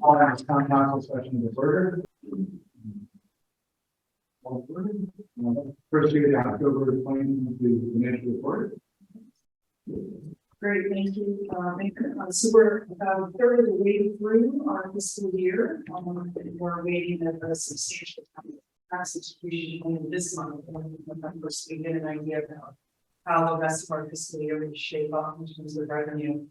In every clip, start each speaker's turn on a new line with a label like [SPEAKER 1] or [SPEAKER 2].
[SPEAKER 1] All our town council session is ordered. First year, October 2022 financial report.
[SPEAKER 2] Great, thank you. So we're about a third of the way through our fiscal year. We're waiting at a substantial passage this month. November, so we get an idea about how the rest of our fiscal year will shape up in terms of revenue.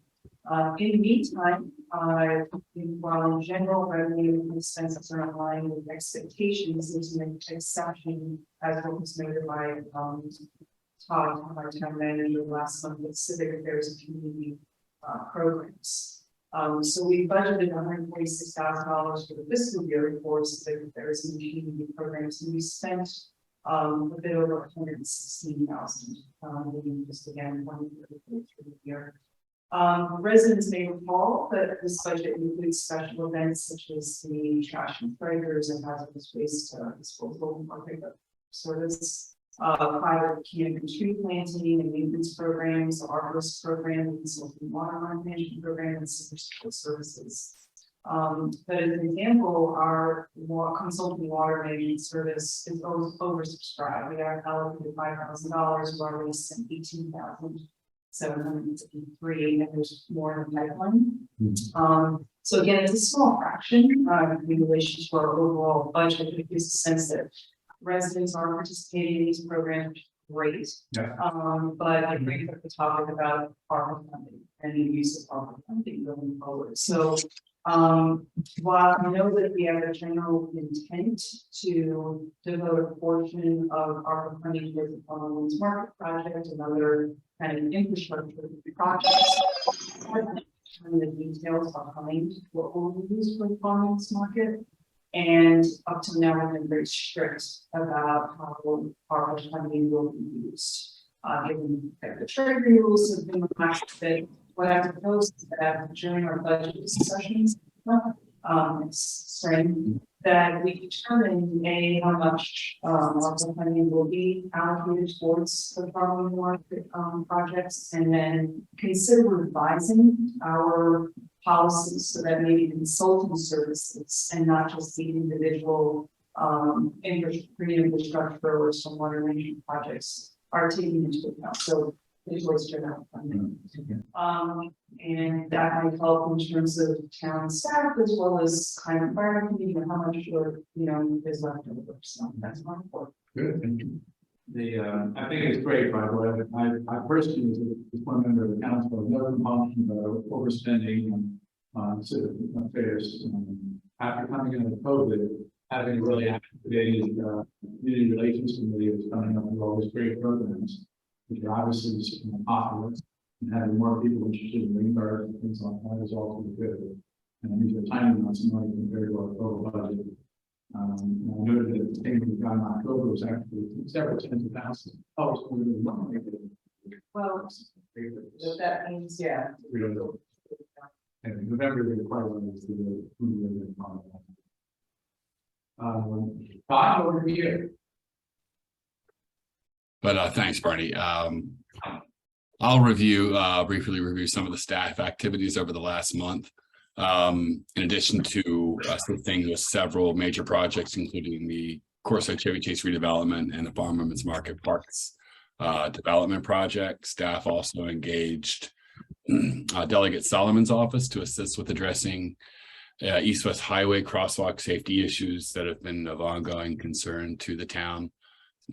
[SPEAKER 2] In the meantime, while in general revenue and expenses are in line with expectations, there's an exception, as what was noted by Todd, our town manager last month, with civic affairs and community programs. So we budgeted $146,000 for the fiscal year for civic affairs and community programs, and we spent a bit over $116,000. Just again, one for the year. Residents may recall that this budget includes special events such as the trash and breakers and hazardous waste disposal or pickup service, private can and tree planting and maintenance programs, arborist program, consulting water management program, and support services. But as an example, our consulting water management service is oversubscribed. We are allocated $5,000, we already spent $18,753, and there's more in the pipeline. So again, it's a small fraction in relation to our overall budget, but it gives a sense that residents are participating in these programs. Great.
[SPEAKER 1] Yeah.
[SPEAKER 2] But I agree with the topic about ARPA funding and the use of ARPA funding going forward. So while I know that we have a general intent to devote a portion of ARPA funding towards the Farmers Market project and other kind of infrastructure projects, the details behind what we'll use for the Farmers Market. And up to now, we've been very strict about how ARPA funding will be used. Given that the treasury rules have been relaxed a bit, what I proposed is that during our budget discussions, that we determine how much ARPA funding will be allocated towards the farming market projects, and then consider revising our policies so that maybe consulting services and not just the individual infrastructure or some water management projects are taken into account. So towards general funding. And that might help in terms of town staff as well as kind of fire committee and how much is left over. So that's my report.
[SPEAKER 1] Good, thank you. I think it's great, by the way. I personally, as one member of the council, have no compunction about overspending on civic affairs. After coming into COVID, having a really activated community relations committee was coming up with all these great programs, which are obviously popular, and having more people interested in green cards and things like that is also good. And these are tiny amounts of money compared to our total budget. I noted that the payment we got in October was actually several tens of thousands. Oh,
[SPEAKER 2] well, that means, yeah.
[SPEAKER 1] We don't know. And in November, we quite wanted to do Todd, over to you.
[SPEAKER 3] But thanks, Barney. I'll briefly review some of the staff activities over the last month. In addition to assisting with several major projects, including the Corso Chevy Chase redevelopment and the Farmers Market Parks development project, staff also engaged Delegate Solomon's office to assist with addressing east-west highway crosswalk safety issues that have been of ongoing concern to the town,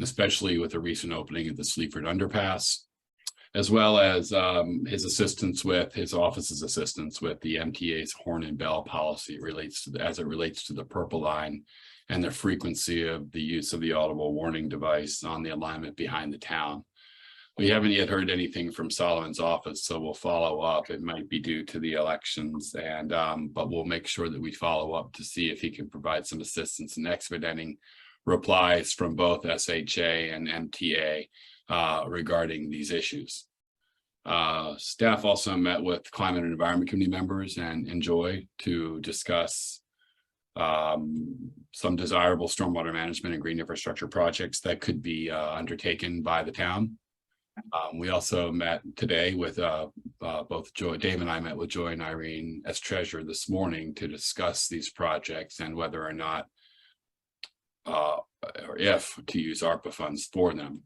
[SPEAKER 3] especially with the recent opening of the Sleaford underpass, as well as his office's assistance with the MTA's horn and bell policy as it relates to the purple line and the frequency of the use of the audible warning device on the alignment behind the town. We haven't yet heard anything from Solomon's office, so we'll follow up. It might be due to the elections, and but we'll make sure that we follow up to see if he can provide some assistance in expediting replies from both SHA and MTA regarding these issues. Staff also met with Climate and Environment Committee members and Enjoy to discuss some desirable stormwater management and green infrastructure projects that could be undertaken by the town. We also met today with both Dave and I met with Joy and Irene as treasurer this morning to discuss these projects and whether or not or if to use ARPA funds for them.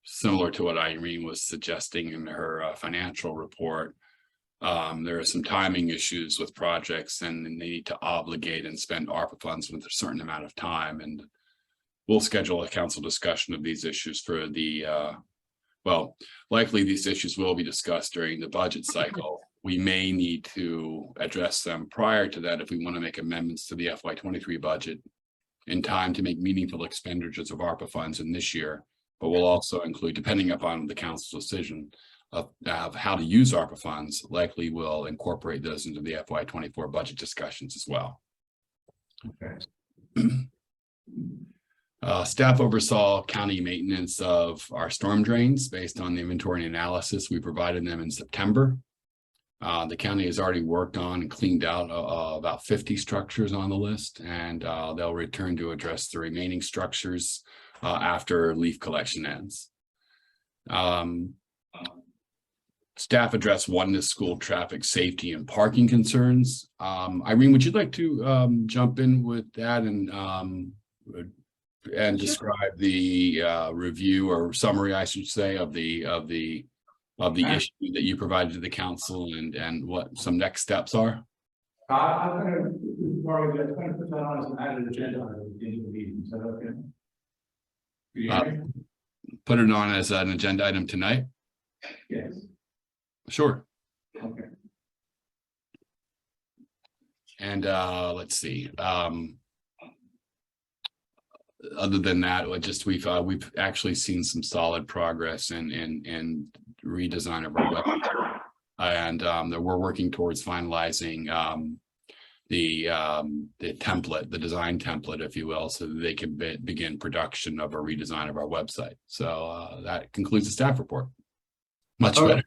[SPEAKER 3] Similar to what Irene was suggesting in her financial report, there are some timing issues with projects and they need to obligate and spend ARPA funds with a certain amount of time. And we'll schedule a council discussion of these issues for the, well, likely these issues will be discussed during the budget cycle. We may need to address them prior to that if we want to make amendments to the FY23 budget in time to make meaningful expenditures of ARPA funds in this year. But we'll also include, depending upon the council's decision of how to use ARPA funds, likely will incorporate those into the FY24 budget discussions as well.
[SPEAKER 1] Okay.
[SPEAKER 3] Staff oversaw county maintenance of our storm drains based on the inventory and analysis we provided them in September. The county has already worked on and cleaned out about 50 structures on the list, and they'll return to address the remaining structures after leaf collection ends. Staff addressed oneness school traffic safety and parking concerns. Irene, would you like to jump in with that and describe the review or summary, I should say, of the issue that you provided to the council and what some next steps are?
[SPEAKER 1] I'm going to put that on as an added agenda item at the end of the meeting. Is that okay?
[SPEAKER 3] Put it on as an agenda item tonight?
[SPEAKER 1] Yes.
[SPEAKER 3] Sure.
[SPEAKER 1] Okay.
[SPEAKER 3] And let's see. Other than that, we've actually seen some solid progress in redesign of our website, and that we're working towards finalizing the template, the design template, if you will, so that they can begin production of a redesign of our website. So that concludes the staff report. Much better.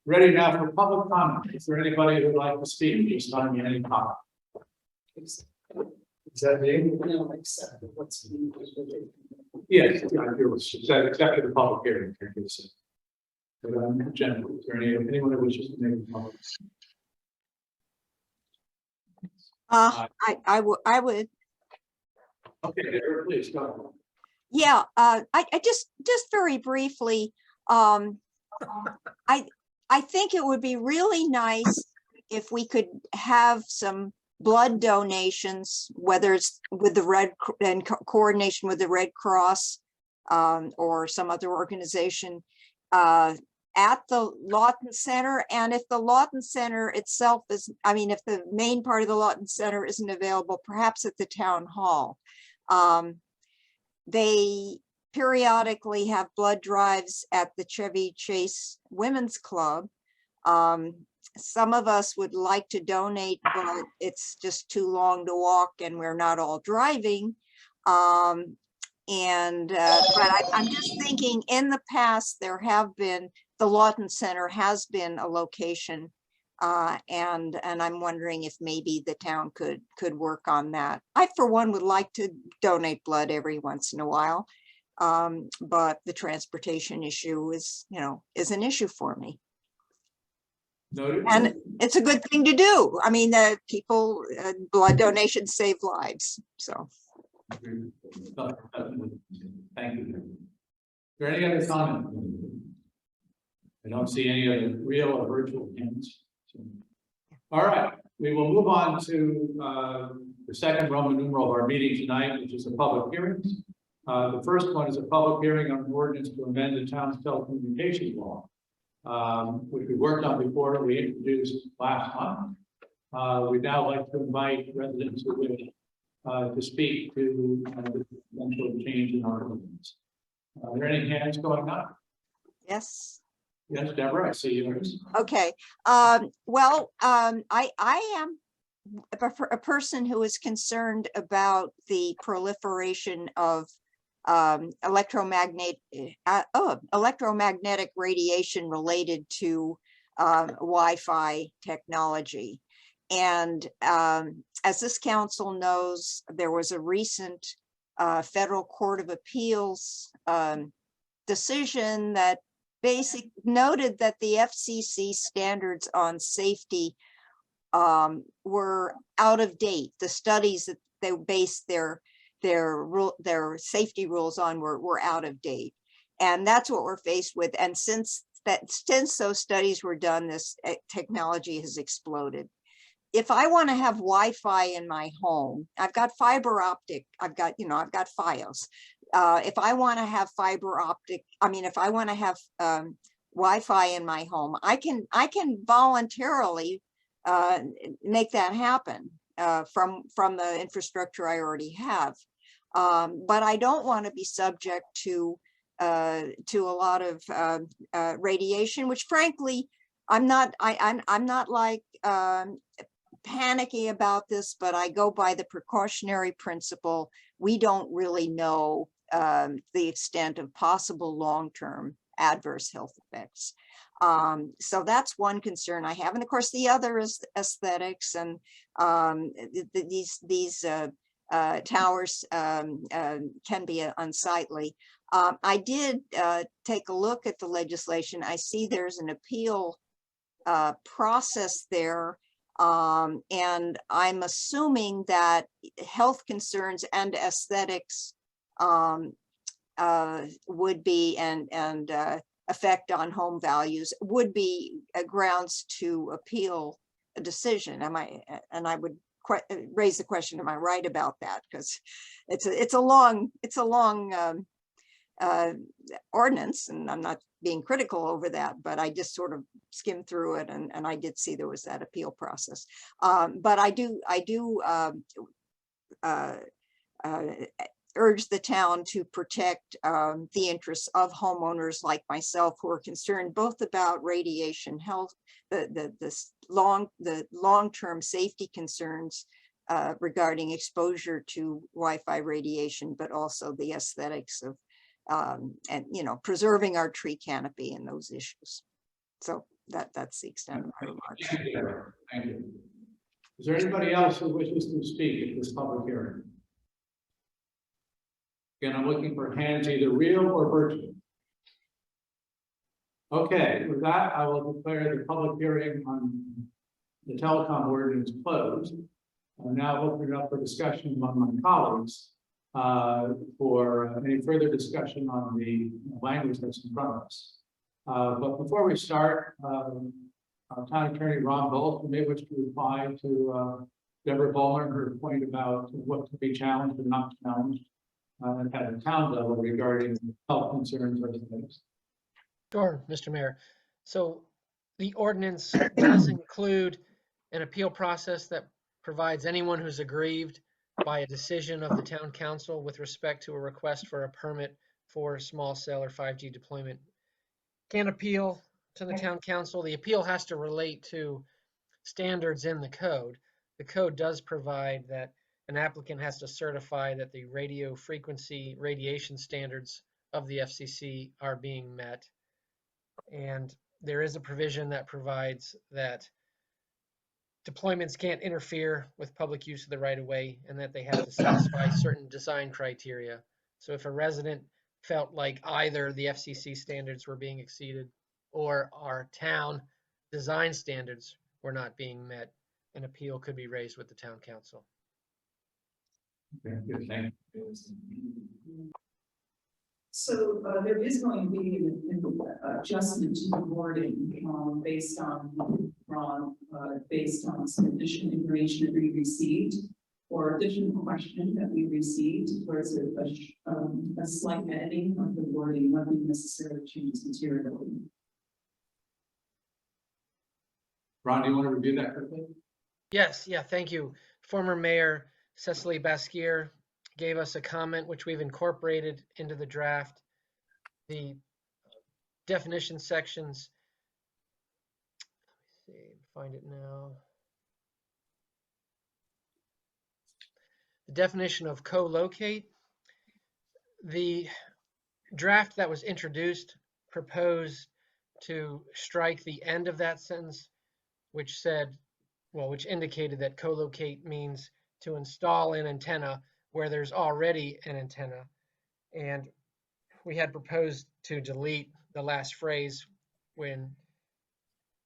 [SPEAKER 1] Ready now for public comment. Is there anybody who would like to speak? Just on any comment. Is that me?
[SPEAKER 2] No, except what's being.
[SPEAKER 1] Yes, except for the public hearing. But generally, is there anyone who wishes to make a comment?
[SPEAKER 4] I would.
[SPEAKER 1] Okay, please go ahead.
[SPEAKER 4] Yeah, I just very briefly, I think it would be really nice if we could have some blood donations, whether it's with the coordination with the Red Cross or some other organization at the Lawton Center. And if the Lawton Center itself is, if the main part of the Lawton Center isn't available, perhaps at the town hall. They periodically have blood drives at the Chevy Chase Women's Club. Some of us would like to donate, but it's just too long to walk and we're not all driving. But I'm just thinking, in the past, there have been, the Lawton Center has been a location, and I'm wondering if maybe the town could work on that. I, for one, would like to donate blood every once in a while, but the transportation issue is an issue for me.
[SPEAKER 1] Noted.
[SPEAKER 4] And it's a good thing to do. People, blood donations save lives, so.
[SPEAKER 1] Thank you. Is there any other comment? I don't see any other real or virtual hands. All right, we will move on to the second Roman numeral of our meeting tonight, which is the public hearings. The first one is a public hearing on an ordinance to amend the town's telecommunications law, which we worked on before, we introduced last month. We'd now like to invite residents who wish to speak to the potential change in our ordinance. Are there any hands going up?
[SPEAKER 4] Yes.
[SPEAKER 1] Yes, Deborah, I see yours.
[SPEAKER 4] Okay. I am a person who is concerned about the proliferation of electromagnetic radiation related to Wi-Fi technology. And as this council knows, there was a recent federal court of appeals decision that noted that the FCC standards on safety were out of date. The studies that they based their safety rules on were out of date. And that's what we're faced with. And since those studies were done, this technology has exploded. If I want to have Wi-Fi in my home, I've got fiber optic, I've got Fios. If I want to have if I want to have Wi-Fi in my home, I can voluntarily make that happen from the infrastructure I already have. But I don't want to be subject to a lot of radiation, which frankly, I'm not like panicky about this, but I go by the precautionary principle. We don't really know the extent of possible long-term adverse health effects. So that's one concern I have. And of course, the other is aesthetics, and these towers can be unsightly. I did take a look at the legislation. I see there's an appeal process there. And I'm assuming that health concerns and aesthetics would be, and effect on home values would be grounds to appeal a decision. And I would raise the question, am I right about that? Because it's a long ordinance, and I'm not being critical over that, but I just sort of skimmed through it, and I did see there was that appeal process. But I do urge the town to protect the interests of homeowners like myself, who are concerned both about radiation health, the long-term safety concerns regarding exposure to Wi-Fi radiation, but also the aesthetics of and preserving our tree canopy and those issues. So that's the extent of my remarks.
[SPEAKER 1] Thank you. Is there anybody else who wishes to speak at this public hearing? Again, I'm looking for hands either real or virtual. Okay, with that, I will declare the public hearing on the telecom ordinance closed. I'm now opening it up for discussion among my colleagues for any further discussion on the language that's in front of us. But before we start, our town attorney, Ron Bolt, may wish to reply to Deborah Bowler, her point about what to be challenged and not challenged at a town level regarding health concerns or things.
[SPEAKER 5] Sure, Mr. Mayor. So the ordinance does include an appeal process that provides anyone who's aggrieved by a decision of the town council with respect to a request for a permit for small cell or 5G deployment can appeal to the town council. The appeal has to relate to standards in the code. The code does provide that an applicant has to certify that the radio frequency radiation standards of the FCC are being met. And there is a provision that provides that deployments can't interfere with public use of the right of way, and that they have to satisfy certain design criteria. So if a resident felt like either the FCC standards were being exceeded or our town design standards were not being met, an appeal could be raised with the town council.
[SPEAKER 1] Okay, good, thank you.
[SPEAKER 2] So there is going to be an adjustment to the wording based on some additional information that we received, or additional question that we received. Towards a slight editing of the wording, nothing necessarily changes materially.
[SPEAKER 1] Ron, do you want to review that quickly?
[SPEAKER 5] Yes, yeah, thank you. Former Mayor Cecily Basquier gave us a comment which we've incorporated into the draft. The definition sections, let me see, find it now. The definition of co-locate. The draft that was introduced proposed to strike the end of that sentence, which said, well, which indicated that co-locate means to install an antenna where there's already an antenna. And we had proposed to delete the last phrase when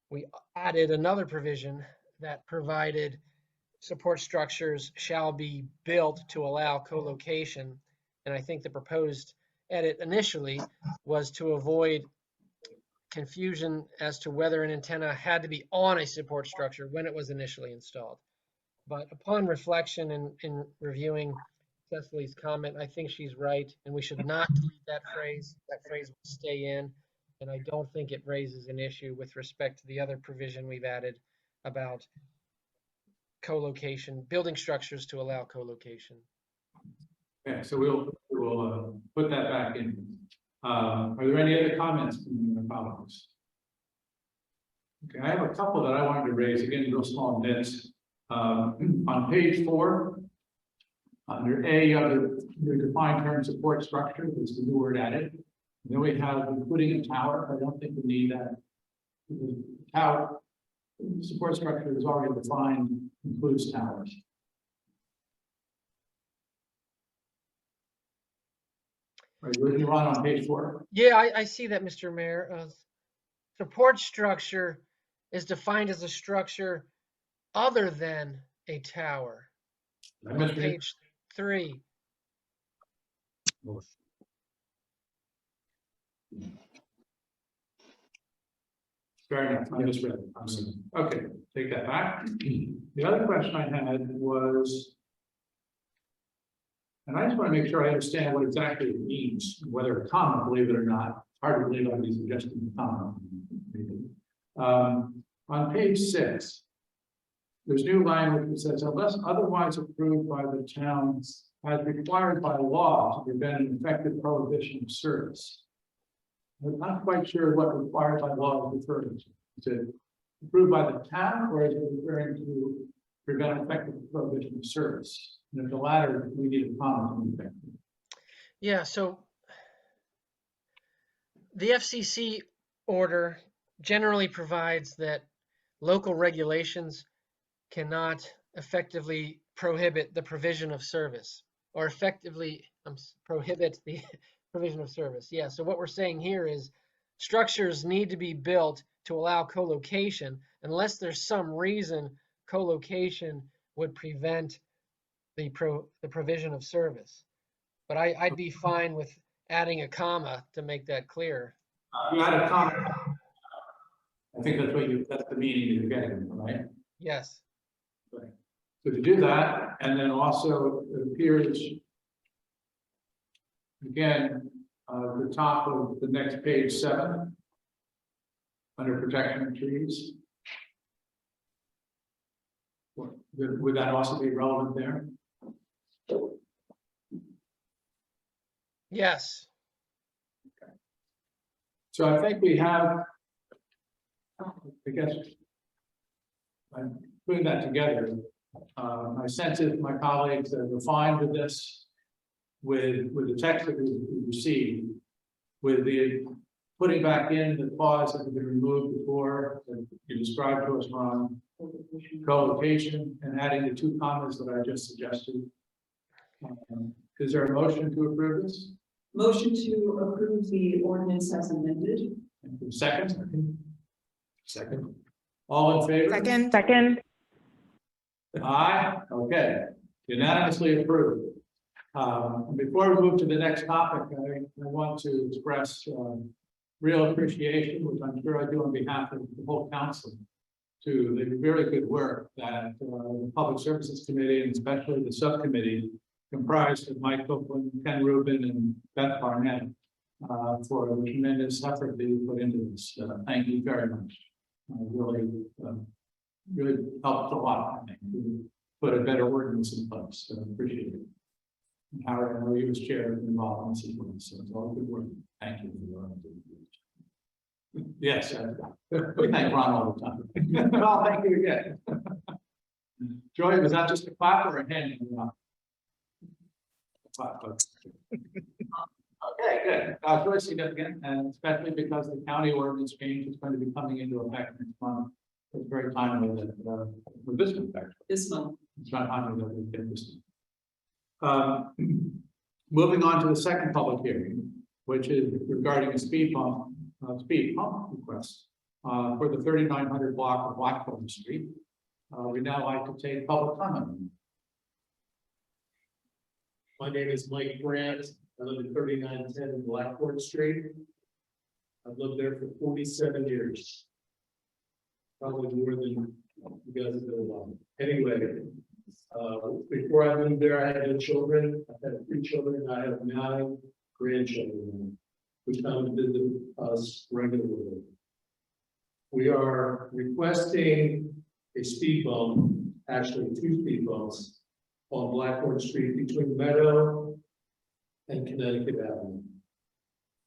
[SPEAKER 5] we added another provision that provided support structures shall be built to allow co-location. And I think the proposed edit initially was to avoid confusion as to whether an antenna had to be on a support structure when it was initially installed. But upon reflection and in reviewing Cecily's comment, I think she's right, and we should not delete that phrase. That phrase will stay in, and I don't think it raises an issue with respect to the other provision we've added about co-location, building structures to allow co-location.
[SPEAKER 1] Okay, so we'll put that back in. Are there any other comments from the colleagues? Okay, I have a couple that I wanted to raise, again, real small bits. On page 4, under A, you have the defined term support structure, there's the new word added. And then we have including a tower. I don't think we need that. The tower support structure is already defined, includes towers. Right, you're on page 4.
[SPEAKER 5] Yeah, I see that, Mr. Mayor. Support structure is defined as a structure other than a tower. On page 3.
[SPEAKER 1] Fair enough. I misread it. I'm sorry. Okay, take that back. The other question I had was, and I just want to make sure I understand what exactly it means, whether a comma, believe it or not. It's hard to believe I'd be suggesting a comma. On page 6, there's new language that says, unless otherwise approved by the town as required by law to prevent an effective prohibition of service. I'm not quite sure what required by law is referring to. Is it approved by the town, or is it referring to prevent effective prohibition of service? And if the latter, we need a comment.
[SPEAKER 5] Yeah, so the FCC order generally provides that local regulations cannot effectively prohibit the provision of service, or effectively prohibit the provision of service. Yeah, so what we're saying here is structures need to be built to allow co-location unless there's some reason co-location would prevent the provision of service. But I'd be fine with adding a comma to make that clear.
[SPEAKER 1] You add a comma. I think that's the meaning you're getting, right?
[SPEAKER 5] Yes.
[SPEAKER 1] Right. So to do that, and then also it appears again, the top of the next page 7, under protection of trees. Would that also be relevant there?
[SPEAKER 5] Yes.
[SPEAKER 1] Okay. So I think we have, I guess, I'm putting that together. My sense is my colleagues are fine with this, with the text that we received, with the putting back in the clause that had been removed before, that you described to us, Ron, co-location, and adding the 2 commas that I just suggested. Is there a motion to approve this?
[SPEAKER 2] Motion to approve the ordinance as amended.
[SPEAKER 1] Second? Second. All in favor?
[SPEAKER 6] Second.
[SPEAKER 1] Aye. Okay. Unanimously approved. Before we move to the next topic, I want to express real appreciation, which I'm sure I do on behalf of the whole council, to the very good work that the Public Services Committee, and especially the subcommittee, comprised of Mike Copeland, Ken Rubin, and Beth Barnett, for the tremendous effort that you put into this. Thank you very much. Really helped a lot, I think, to put a better ordinance in place. So I appreciate it. And Howard, I know you as chair involved in this as well, so it's all good work. Thank you. Yes, we thank Ron all the time. Well, thank you again. Joy, was that just a clap or a hand? Okay, good. Really significant, and especially because the county ordinance change is going to be coming into effect next month. It's very timely that with this one, actually.
[SPEAKER 2] This month.
[SPEAKER 1] It's not timely that we get this. Moving on to the second public hearing. which is regarding a speed bump request for the 3900 block of Blackthorn Street. We'd now like to take public comment.
[SPEAKER 6] My name is Mike Brandt. I live at 3910 Blackthorn Street. I've lived there for 47 years. Probably more than you guys have been along. Anyway, before I moved there, I had no children. I had 3 children. I have 9 grandchildren, which come to visit us regularly. We are requesting a speed bump, actually 2 speed bumps, on Blackthorn Street between Meadow and Connecticut Avenue.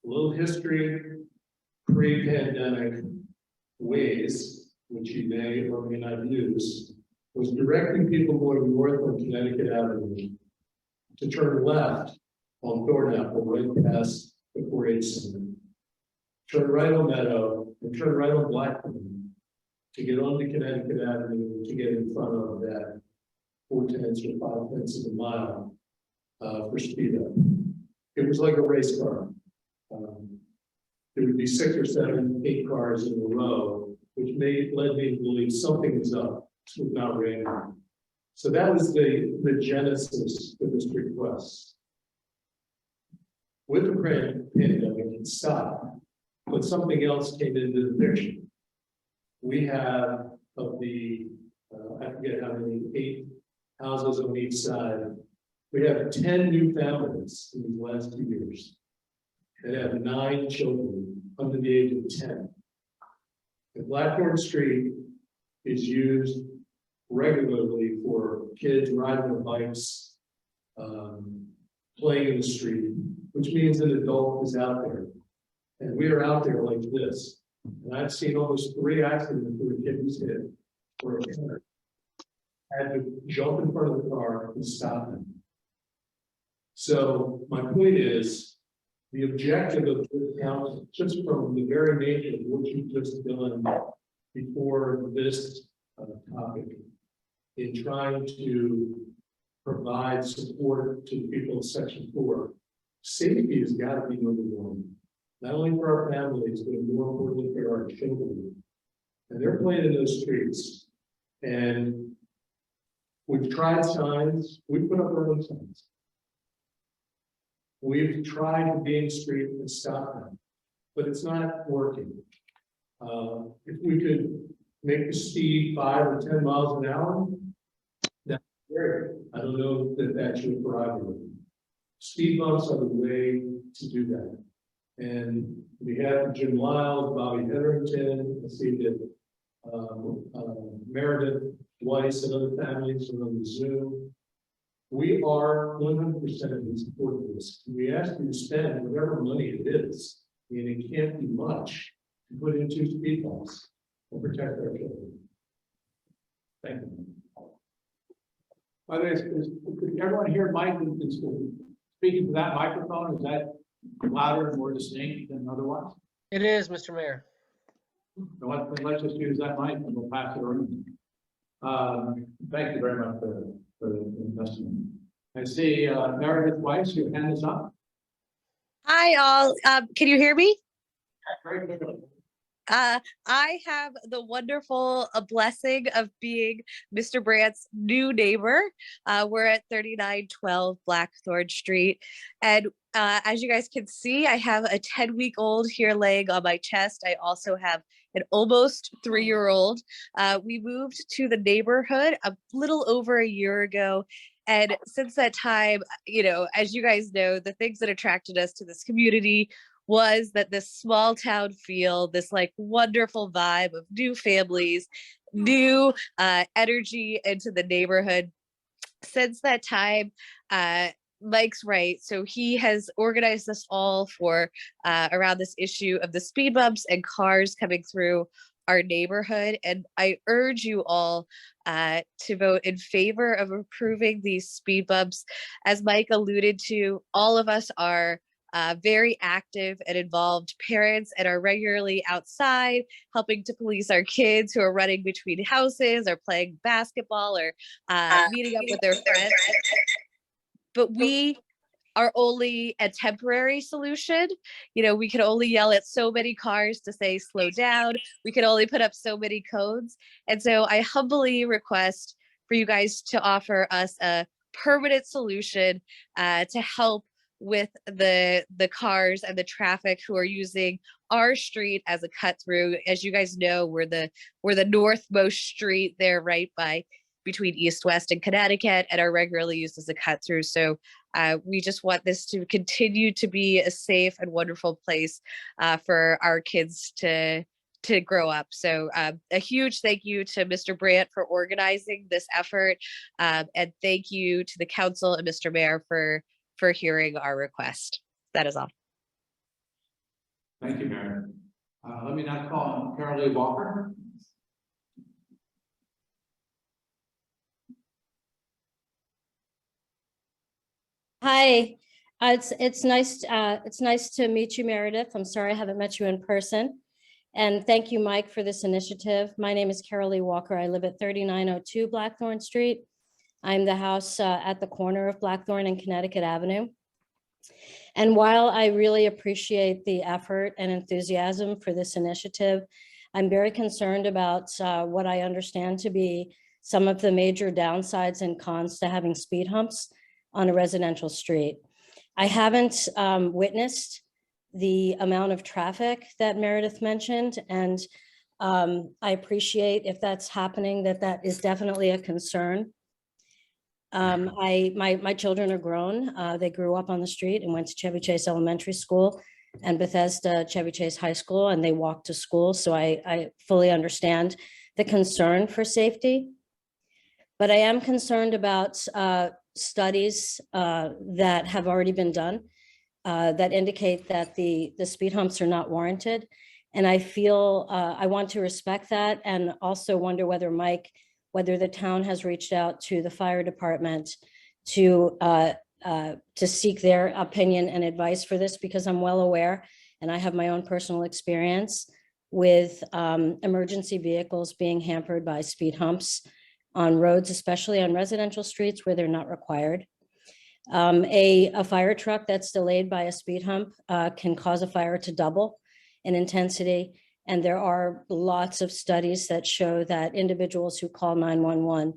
[SPEAKER 6] A little history, pre-pandemic ways, which you may or may not use, was directing people going north on Connecticut Avenue to turn left on Thornapple, right past the 4-H Center, turn right on Meadow, and turn right on Blackthorn to get onto Connecticut Avenue to get in front of that 4/10 or 5/10 of a mile for speed up. It was like a race car. There would be 6 or 7, 8 cars in a row, which led me to believe something was up. It was not raining. So that was the genesis of this request. With the pandemic, it stopped, but something else came into the picture. We have of the, I forget how many, 8 houses on each side. We have 10 new families in these last 2 years that have 9 children under the age of 10. The Blackthorn Street is used regularly for kids riding their bikes, playing in the street, which means an adult is out there. And we are out there like this. And I've seen almost 3 accidents where a kid was hit or a parent had to jump in front of the car and stop him. So my point is, the objective of this council, just from the very nature of what you've just done before this topic, in trying to provide support to the people of Section 4, safety has got to be number one. Not only for our families, but more importantly for our children. And they're playing in those streets. And we've tried signs, we put up our own signs. We've tried to be in the street and stop them, but it's not working. If we could make the speed 5 or 10 miles an hour, that's great. I don't know that that's your prerogative. Speed bumps are the way to do that. And we have Jim Lyles, Bobby Hetherington, I see that Meredith Weiss and other families are on the Zoom. We are 100% in support of this. We ask you to spend whatever money it is, and it can't be much, to put in 2 speed bumps and protect our children. Thank you.
[SPEAKER 1] By the way, could everyone hear Mike is speaking to that microphone? Is that louder and more distinct than otherwise?
[SPEAKER 5] It is, Mr. Mayor.
[SPEAKER 1] So let's just use that mic and we'll pass it around. Thank you very much for the investment. I see Meredith Weiss, your hand is up.
[SPEAKER 7] Hi, all. Can you hear me?
[SPEAKER 1] Very good.
[SPEAKER 7] I have the wonderful blessing of being Mr. Brandt's new neighbor. We're at 3912 Blackthorn Street. And as you guys can see, I have a 10-week-old here laying on my chest. I also have an almost 3-year-old. We moved to the neighborhood a little over a year ago. And since that time, you know, as you guys know, the things that attracted us to this community was that this small town feel, this like wonderful vibe of new families, new energy into the neighborhood. Since that time, Mike's right. So he has organized us all for around this issue of the speed bumps and cars coming through our neighborhood. And I urge you all to vote in favor of approving these speed bumps. As Mike alluded to, all of us are very active and involved parents and are regularly outside helping to police our kids who are running between houses or playing basketball or meeting up with their friends. But we are only a temporary solution. You know, we can only yell at so many cars to say slow down. We can only put up so many cones. And so I humbly request for you guys to offer us a permanent solution to help with the cars and the traffic who are using our street as a cut through. As you guys know, we're the northmost street there, right by between East West and Connecticut, and are regularly used as a cut through. So we just want this to continue to be a safe and wonderful place for our kids to grow up. So a huge thank you to Mr. Brandt for organizing this effort, and thank you to the council and Mr. Mayor for hearing our request. That is all.
[SPEAKER 1] Thank you, Mary. Let me now call on Carol Lee Walker.
[SPEAKER 8] Hi, it's nice to meet you, Meredith. I'm sorry I haven't met you in person. And thank you, Mike, for this initiative. My name is Carol Lee Walker. I live at 3902 Blackthorn Street. I'm the house at the corner of Blackthorn and Connecticut Avenue. And while I really appreciate the effort and enthusiasm for this initiative, I'm very concerned about what I understand to be some of the major downsides and cons to having speed humps on a residential street. I haven't witnessed the amount of traffic that Meredith mentioned, and I appreciate if that's happening, that is definitely a concern. My children are grown. They grew up on the street and went to Chevy Chase Elementary School and Bethesda Chevy Chase High School, and they walked to school. So I fully understand the concern for safety. But I am concerned about studies that have already been done that indicate that the speed humps are not warranted. And I feel I want to respect that, and also wonder whether the town has reached out to the fire department to seek their opinion and advice for this, because I'm well aware, and I have my own personal experience with emergency vehicles being hampered by speed humps on roads, especially on residential streets where they're not required. A fire truck that's delayed by a speed hump can cause a fire to double in intensity. And there are lots of studies that show that individuals who call 911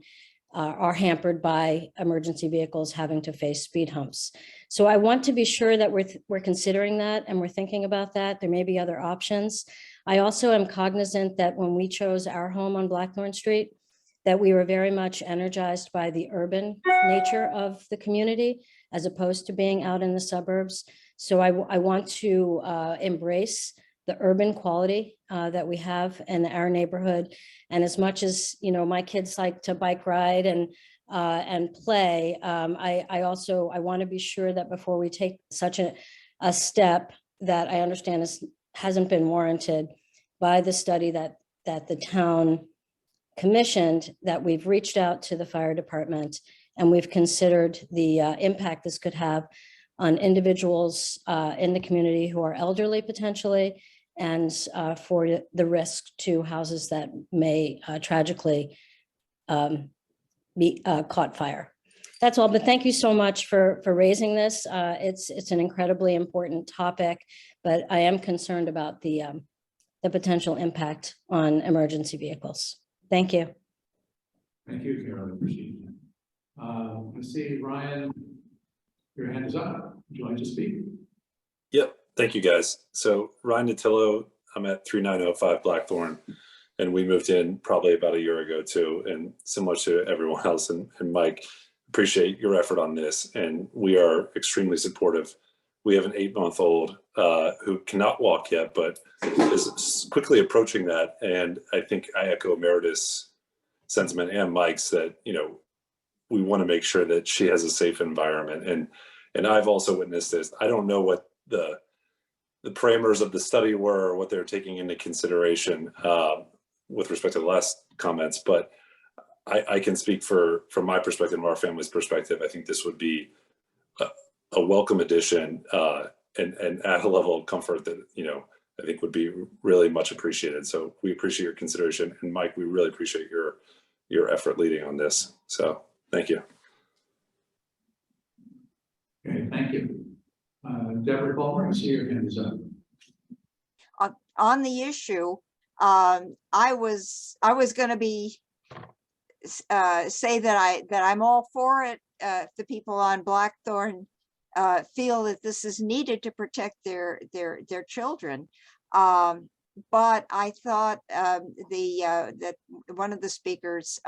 [SPEAKER 8] are hampered by emergency vehicles having to face speed humps. So I want to be sure that we're considering that and we're thinking about that. There may be other options. I also am cognizant that when we chose our home on Blackthorn Street, that we were very much energized by the urban nature of the community, as opposed to being out in the suburbs. So I want to embrace the urban quality that we have in our neighborhood. And as much as, you know, my kids like to bike ride and play, I want to be sure that before we take such a step that I understand hasn't been warranted by the study that the town commissioned, that we've reached out to the fire department and we've considered the impact this could have on individuals in the community who are elderly potentially, and for the risk to houses that may tragically be caught fire. That's all, but thank you so much for raising this. It's an incredibly important topic, but I am concerned about the potential impact on emergency vehicles. Thank you.
[SPEAKER 1] Thank you, Carol. I appreciate that. I see Ryan, your hand is up. Would you like to speak?
[SPEAKER 9] Yep. Thank you, guys. So Ryan Natillo, I'm at 3905 Blackthorn, and we moved in probably about a year ago too. And similar to everyone else, and Mike, appreciate your effort on this. And we are extremely supportive. We have an 8-month-old who cannot walk yet, but is quickly approaching that. And I think I echo Meredith's sentiment and Mike's that, you know, we want to make sure that she has a safe environment. And I've also witnessed this. I don't know what the parameters of the study were or what they're taking into consideration with respect to the last comments, but I can speak from my perspective and our family's perspective. I think this would be a welcome addition and add a level of comfort that, you know, I think would be really much appreciated. So we appreciate your consideration, and Mike, we really appreciate your effort leading on this. So thank you.
[SPEAKER 1] Okay, thank you. Deborah Palmer, I see your hands up.
[SPEAKER 4] On the issue, I was going to be say that I'm all for it. If the people on Blackthorn feel that this is needed to protect their children. But I thought that one of the speakers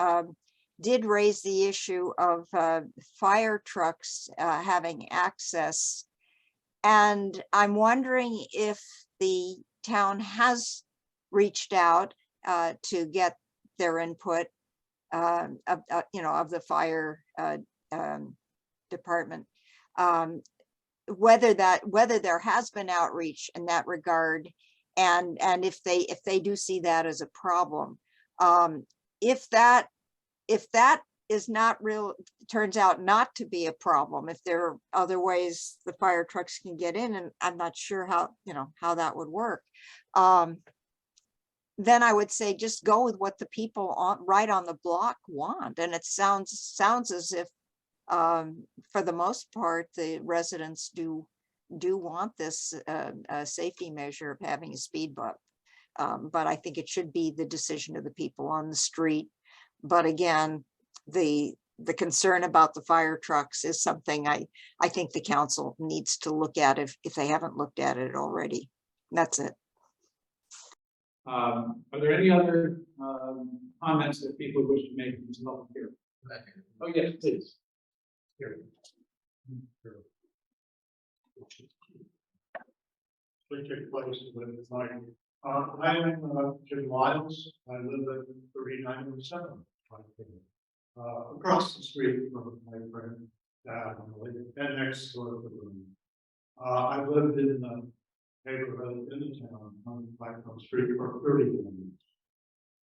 [SPEAKER 4] did raise the issue of fire trucks having access. And I'm wondering if the town has reached out to get their input of the fire department. Whether there has been outreach in that regard, and if they do see that as a problem. If that is not real, turns out not to be a problem, if there are other ways the fire trucks can get in, and I'm not sure how that would work, then I would say just go with what the people right on the block want. And it sounds as if for the most part the residents do want this safety measure of having a speed bump, but I think it should be the decision of the people on the street. But again, the concern about the fire trucks is something I think the council needs to look at if they haven't looked at it already. That's it.
[SPEAKER 1] Are there any other comments that people wish to make in this public hearing? Oh, yes, please. Here.
[SPEAKER 10] Take place with my, I am Jim Lyles. I live at 3907. Across the street from my friend, and next door to the room. I've lived in the neighborhood in the town on Blackstone Street for 30 years.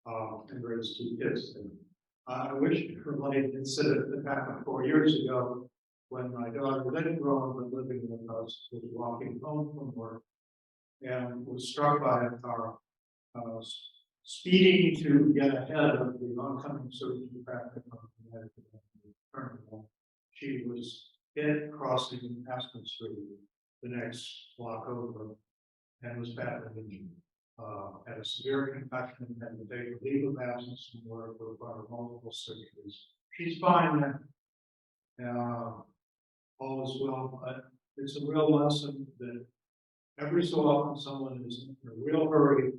[SPEAKER 10] And raised 2 kids there. I wish to relate an incident that happened 4 years ago when my daughter, then grown but living with us, was walking home from work and was struck by a car speeding to get ahead of the oncoming surge of traffic on the Connecticut Terminal. She was hit crossing Aspen Street, the next block over, and was badly injured. Had a severe concussion and had to take a leave of absence from work, required multiple surgeries. She's fine now. All is well, but it's a real lesson that every so often someone is in a real hurry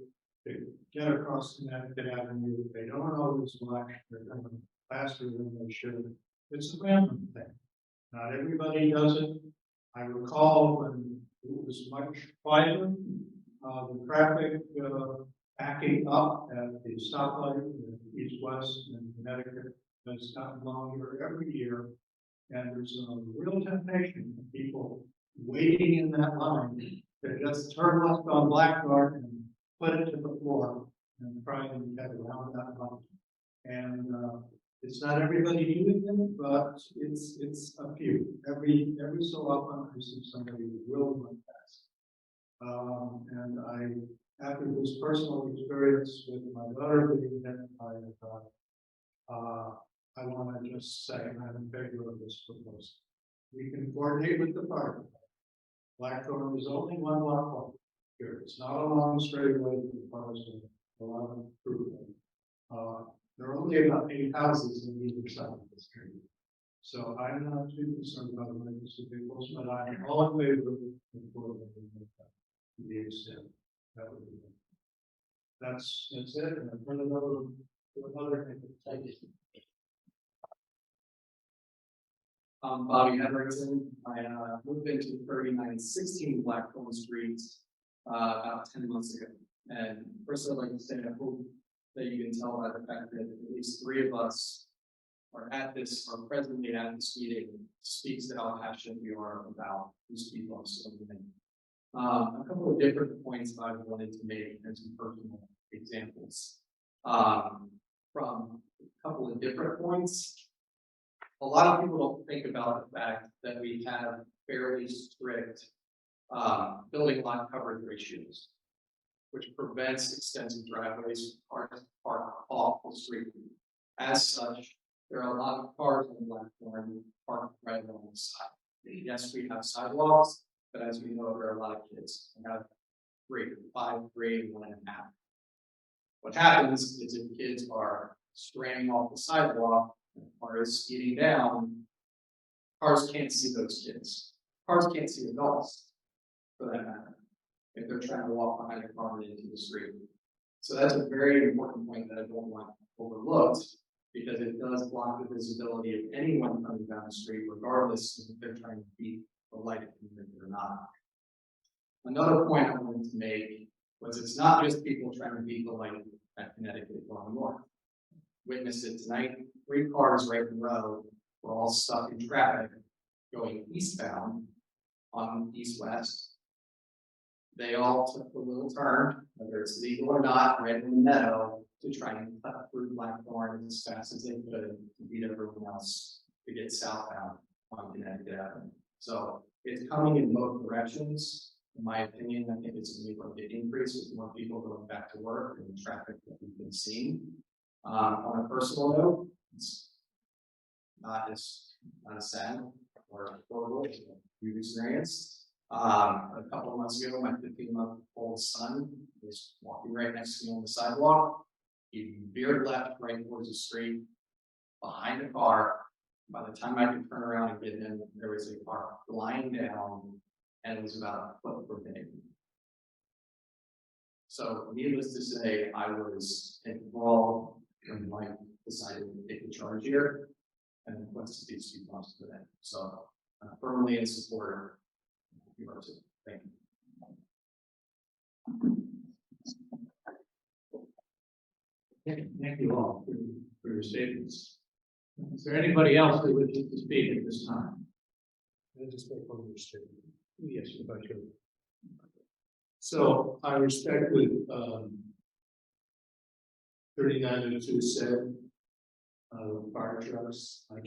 [SPEAKER 10] to get across Connecticut Avenue. They don't always watch, they're coming faster than they should. It's a random thing. Not everybody does it. I recall when it was much quieter, the traffic backing up at the stoplight in east-west in Connecticut has gotten longer every year. And there's a real temptation of people waiting in that line to just turn left on Blackthorn and put it to the floor and try and get around that line. And it's not everybody doing it, but it's a few. Every so often I see somebody who will run fast. And after this personal experience with my daughter being hit, I want to just say I'm in favor of this proposal. We can coordinate with the fire department. Blackthorn is only one block here. It's not a long straightaway to the forest with a lot of improvement. There are only about 8 houses in either side of the street. So I'm not too concerned about the emergency vehicles, but I'm all in favor of the extent that would be. That's it. And I've run another thing. Thank you.
[SPEAKER 11] Bobby Hedrickson. I moved into 3916 Blackthorn Street about 10 months ago. And first I'd like to say I hope that you can tell by the fact that at least 3 of us are presently at this meeting speaks to how passionate we are about these people. A couple of different points I wanted to make and some personal examples. From a couple of different points. A lot of people don't think about the fact that we have fairly strict building lot coverage ratios, which prevents extensive driveways for cars to park off the street. As such, there are a lot of cars on Blackthorn parked right along the side. Yes, we have sidewalks, but as we know, there are a lot of kids. We have 3, 5, 3, and 1.5. What happens is if kids are straying off the sidewalk, or is speeding down, cars can't see those kids. Cars can't see adults, for that matter, if they're trying to walk behind a car and into the street. So that's a very important point that I don't want overlooked, because it does block the visibility of anyone coming down the street, regardless if they're trying to beat the light or not. Another point I wanted to make was it's not just people trying to beat the light at Connecticut going north. Witnessed it tonight, 3 cars right in a row were all stuck in traffic going eastbound on east-west. They all took a little turn, whether it's legal or not, right in the meadow, to try and cut through Blackthorn as fast as they could to beat everyone else to get southbound on Connecticut Avenue. So it's coming in both directions. In my opinion, I think it's going to increase with more people going back to work and the traffic that we've been seeing. On a personal note, it's not as sad or horrible as you've experienced. A couple of months ago, my 15-month-old son was walking right next to me on the sidewalk. He veered left right towards the street behind a car. By the time I could turn around and get him, there was a car flying down, and it was about a foot from him. So, needless to say, I was enthralled when Mike decided to take the charge here and requested these 2 months today. So, firmly in support of yours. Thank you.
[SPEAKER 1] Thank you all for your statements. Is there anybody else that would like to speak at this time?
[SPEAKER 6] I just make one more statement.
[SPEAKER 1] Yes, if I could.
[SPEAKER 6] So I respect what 3902 said. Fire trucks. I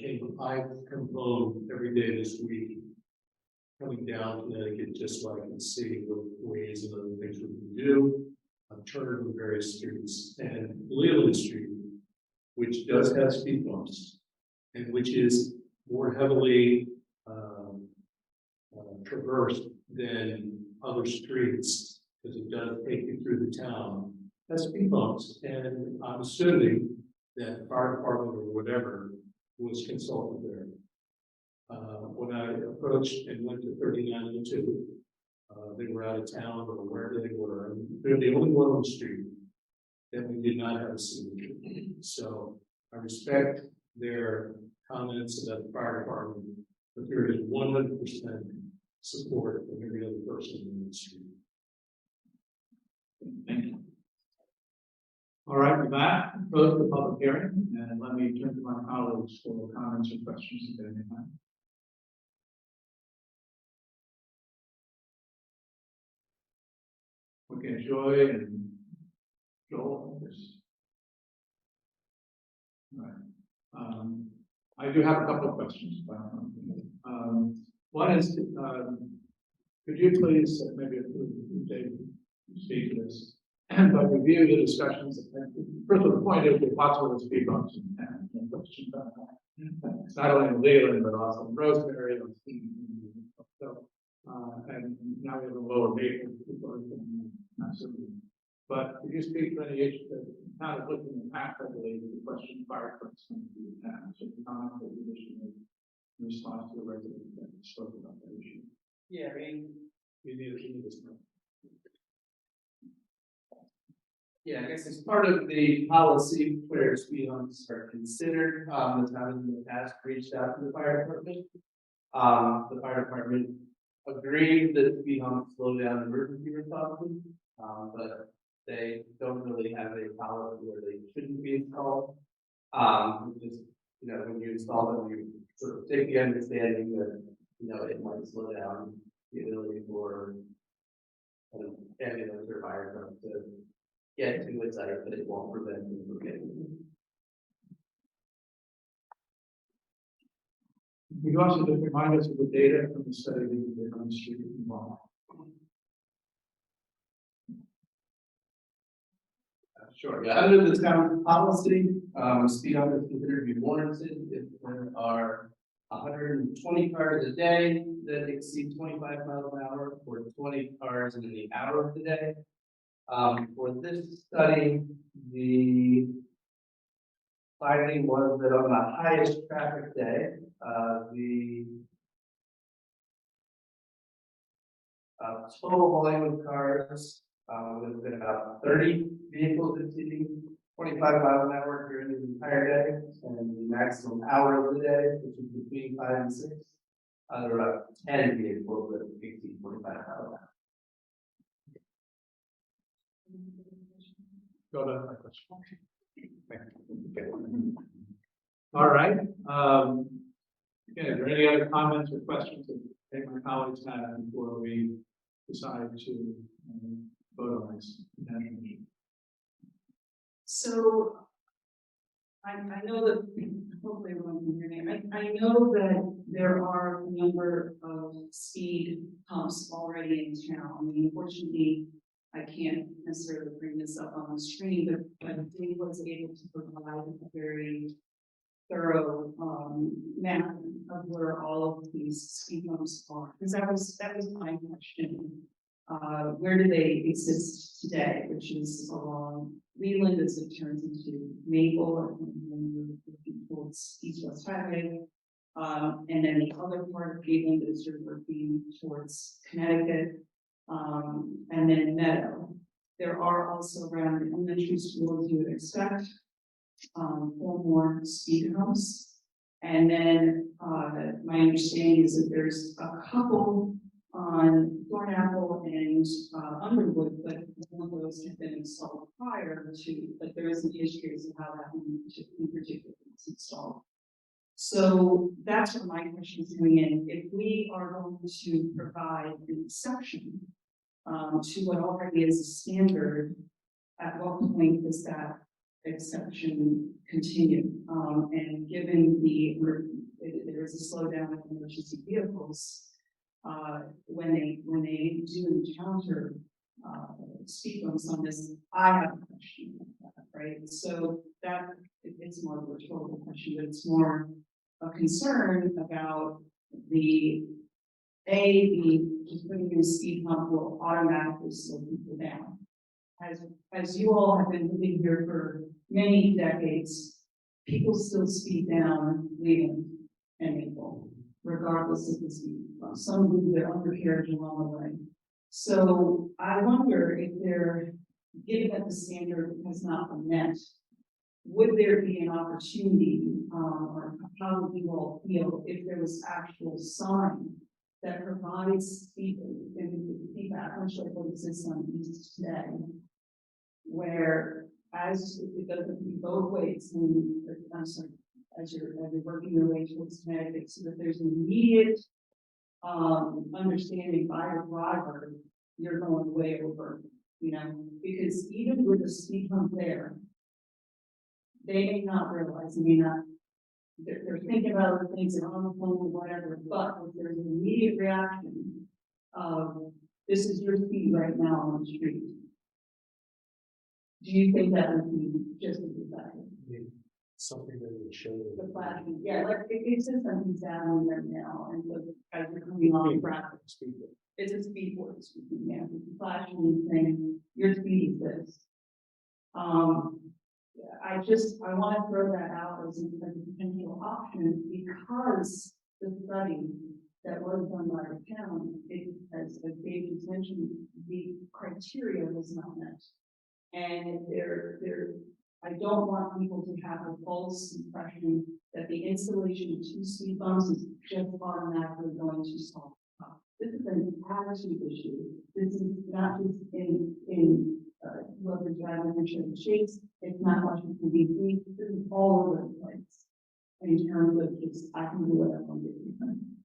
[SPEAKER 6] come home every day this week, coming down to Connecticut just so I can see what ways and other things we can do. I've turned on various streets, and Leland Street, which does have speed bumps, and which is more heavily traversed than other streets, because it does take you through the town, has speed bumps, and I'm assuming that the fire department or whatever was consulted there. When I approached and went to 3902, they were out of town or wherever they were, and they're the only one on the street that we did not have a signature. So I respect their comments about the fire department, but there is 100% support from every other person in the street.
[SPEAKER 1] Thank you. All right, with that, close the public hearing, and let me turn to my colleagues for comments or questions that they may have. Okay, Joy and Joel, yes. All right. I do have a couple of questions. One is, could you please, maybe David, speak to this, but review the discussions. First of all, the point is, there's lots of speed bumps in town. No question about that. It's not only in Leland, but also in Rosemary, and so, and now we have a lower rate of people. Absolutely. But could you speak to any issue that kind of looking in the past, I believe, the question of fire trucks coming through the town? So the comment that you issued in response to the resident that spoke about that issue.
[SPEAKER 11] Yeah, I mean, yeah, I guess as part of the policy where speed humps are considered, the town in the past reached out to the fire department. The fire department agreed that speed humps slow down emergency responses, but they don't really have a policy where they shouldn't be installed. Just, you know, when you install them, you sort of take the understanding that, you know, it might slow down the ability for an ambulance or fire truck to get to a site, but it won't prevent them from getting.
[SPEAKER 1] Could you also just remind us of the data from the study that you did on the street involved?
[SPEAKER 11] Sure. Yeah. Under the town policy, speed hump is considered to be warranted if there are 120 cars a day that exceed 25 miles an hour, or 20 cars in the hour of the day. For this study, the finding was that on the highest traffic day, the total volume of cars would have been about 30 vehicles exceeding 25 miles an hour during the entire day, and the maximum hour of the day, which is between 5 and 6, there were about 10 vehicles that exceed 25 miles an hour.
[SPEAKER 1] Go to my question. Okay. All right. Okay, are there any other comments or questions that any of my colleagues have before we decide to vote on this?
[SPEAKER 2] So I know that, hopefully everyone can hear me. I know that there are a number of speed humps already in town. I mean, unfortunately, I can't necessarily bring this up on the screen, but Dave was able to provide a very thorough map of where all of these speed humps are. Because that was my question. Where do they exist today? Which is along Leland as it turns into Maple and then towards East West Highway. And then the other part of Cleveland is you're working towards Connecticut, and then Meadow. There are also around the elementary schools you would expect 4 more speed humps. And then my understanding is that there's a couple on Thornapple and Underwood, but one of those have been installed prior to, but there is an issue as to how that one in particular was installed. So that's where my question is coming in. If we are going to provide an exception to what already is a standard, at what point does that exception continue? And given there is a slowdown in emergency vehicles, when they do encounter speed bumps on this, I have a question about that, right? So that it's more of a rhetorical question, but it's more a concern about just putting in a speed bump will automatically slow people down. As you all have been living here for many decades, people still speed down leaving and Maple, regardless of the speed bump. Some do their undercarriage along the way. So I wonder if they're, given that the standard has not been met, would there be an opportunity, or how would you all feel if there was actual sign that provides feedback, much like what exists on East today, where as it doesn't be both ways, I'm sorry, as you're working your way towards Connecticut, so that there's an immediate understanding by the driver, you're going way over, because even with the speed hump there, they may not realize, they're thinking about other things and on the phone or whatever, but if there's an immediate reaction of, this is your speed right now on the street. Do you think that would be just as effective?
[SPEAKER 6] Something that would show.
[SPEAKER 2] The flashing, yeah, like it's just something down there now, and look, as you're coming on traffic. It's a speed board speaking, yeah, it's a flashing thing, your speed is this. I want to throw that out as a potential option because the study that was done by the town, as Dave just mentioned, the criteria was not met. And I don't want people to have a false impression that the installation of 2 speed bumps is just automatically going to solve the problem. This is an attitude issue. This is not just in whether driving or shakes. It's not much of a DC. This is all over the place in terms of just I can do what I want to do.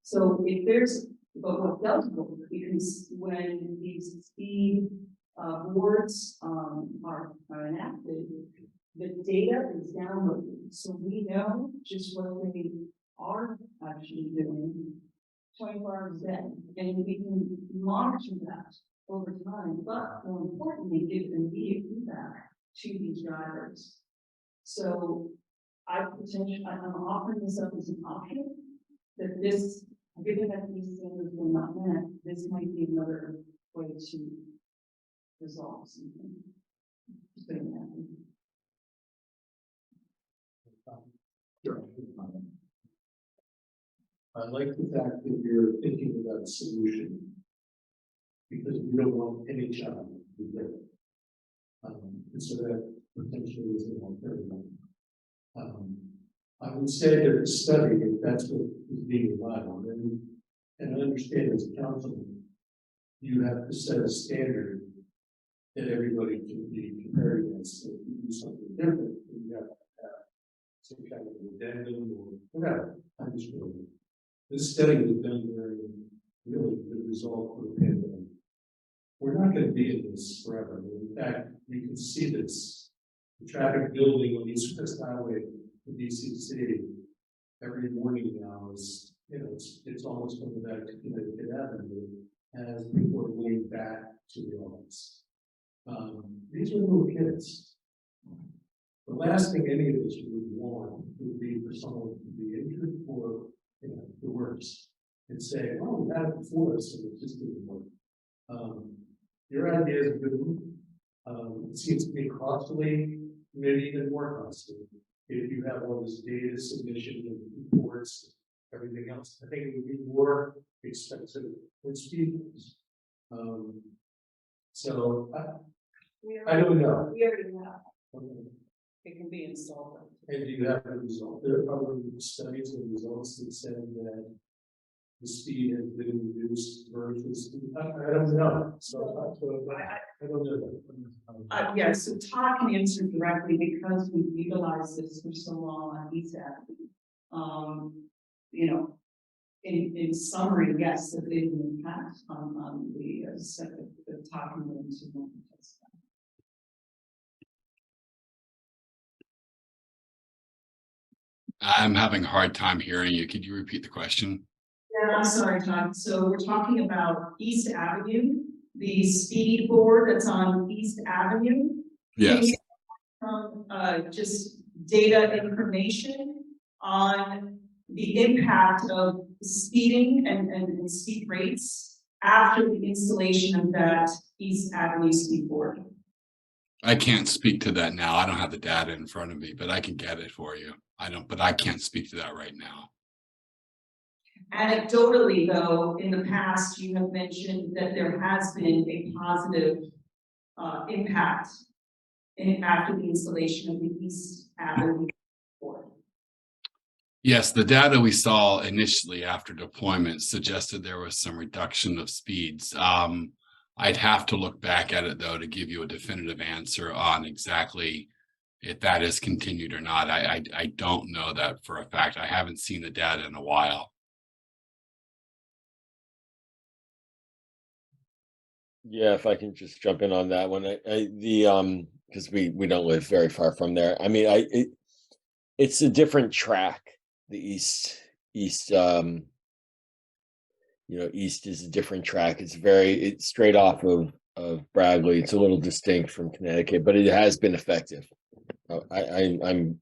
[SPEAKER 2] So if there's, but what does work, because when these speed boards are enacted, the data is downloaded, so we know just what they are actually doing 24 hours a day, and we can monitor that over time, but more importantly, give immediate feedback to these drivers. So I'm offering this up as an option that this, given that these standards were not met, this might be another way to resolve something. Just putting that in.
[SPEAKER 6] Sure. I like the fact that you're thinking about a solution. Because we don't want any child to be there. And so that potentially is an alternative. I would say that the study, if that's what is being relied on, and I understand as a councilman, you have to set a standard that everybody can be compared against. If you do something different, you have to have some kind of addendum or whatever. I'm just really, this study was done during really the result of the pandemic. We're not going to be in this forever. In fact, you can see this. The traffic building on East Coast Highway, the DCC, every morning now is, it's almost coming back to Connecticut Avenue as people are going back to the office. These are little kids. The last thing any of us would want would be for someone to be injured or, the worst, and say, "Oh, we had it before us, and it just didn't work." Your idea is a good one. It seems to be costly, maybe even more costly. If you have all this data submission and reports, everything else, I think it would be more expensive than speed limits. So I don't know.
[SPEAKER 2] We already have. It can be installed.
[SPEAKER 6] And do you have the result? There are probably studies and results that said that the speed has been reduced versus, I don't know. So I don't know.
[SPEAKER 2] Yes, so Todd can answer directly because we've utilized this for so long on East Avenue. In summary, yes, that they've been impact on the talking into.
[SPEAKER 3] I'm having a hard time hearing you. Could you repeat the question?
[SPEAKER 2] Yeah, I'm sorry, Todd. So we're talking about East Avenue, the speed board that's on East Avenue.
[SPEAKER 3] Yes.
[SPEAKER 2] Just data information on the impact of speeding and speed rates after the installation of that East Avenue speed board.
[SPEAKER 3] I can't speak to that now. I don't have the data in front of me, but I can get it for you. But I can't speak to that right now.
[SPEAKER 2] Anecdotally, though, in the past, you have mentioned that there has been a positive impact after the installation of the East Avenue board.
[SPEAKER 3] Yes, the data we saw initially after deployment suggested there was some reduction of speeds. I'd have to look back at it, though, to give you a definitive answer on exactly if that is continued or not. I don't know that for a fact. I haven't seen the data in a while.
[SPEAKER 12] Yeah, if I can just jump in on that one, because we don't live very far from there. I mean, it's a different track. The east, east is a different track. It's straight off of Bradley. It's a little distinct from Connecticut, but it has been effective. I'm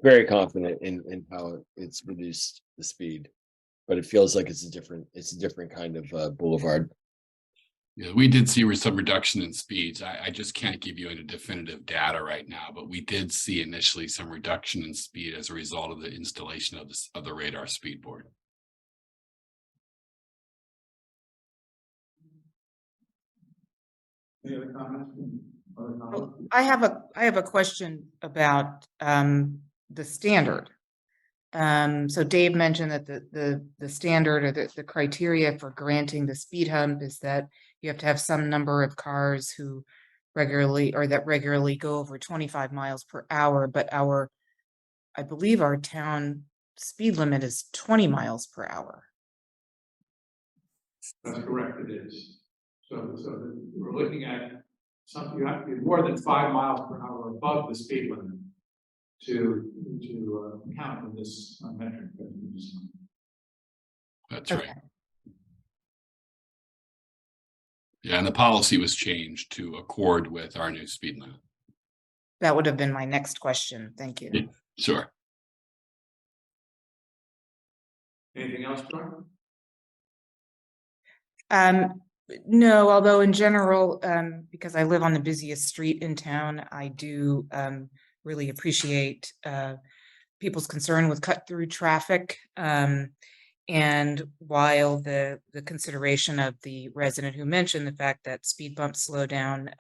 [SPEAKER 12] very confident in how it's reduced the speed, but it feels like it's a different kind of boulevard.
[SPEAKER 3] Yeah, we did see some reduction in speeds. I just can't give you any definitive data right now, but we did see initially some reduction in speed as a result of the installation of the radar speed board.
[SPEAKER 1] Any other comments?
[SPEAKER 13] I have a question about the standard. So Dave mentioned that the standard or the criteria for granting the speed hump is that you have to have some number of cars who regularly go over 25 miles per hour, but I believe our town speed limit is 20 miles per hour.
[SPEAKER 1] That's correct, it is. So we're looking at something, you have to be more than 5 miles per hour above the speed limit to count on this metric.
[SPEAKER 3] That's right. Yeah, and the policy was changed to accord with our new speed limit.
[SPEAKER 13] That would have been my next question. Thank you.
[SPEAKER 3] Sure.
[SPEAKER 1] Anything else, John?
[SPEAKER 13] No, although in general, because I live on the busiest street in town, I do really appreciate people's concern with cut-through traffic. And while the consideration of the resident who mentioned the fact that speed bumps slow down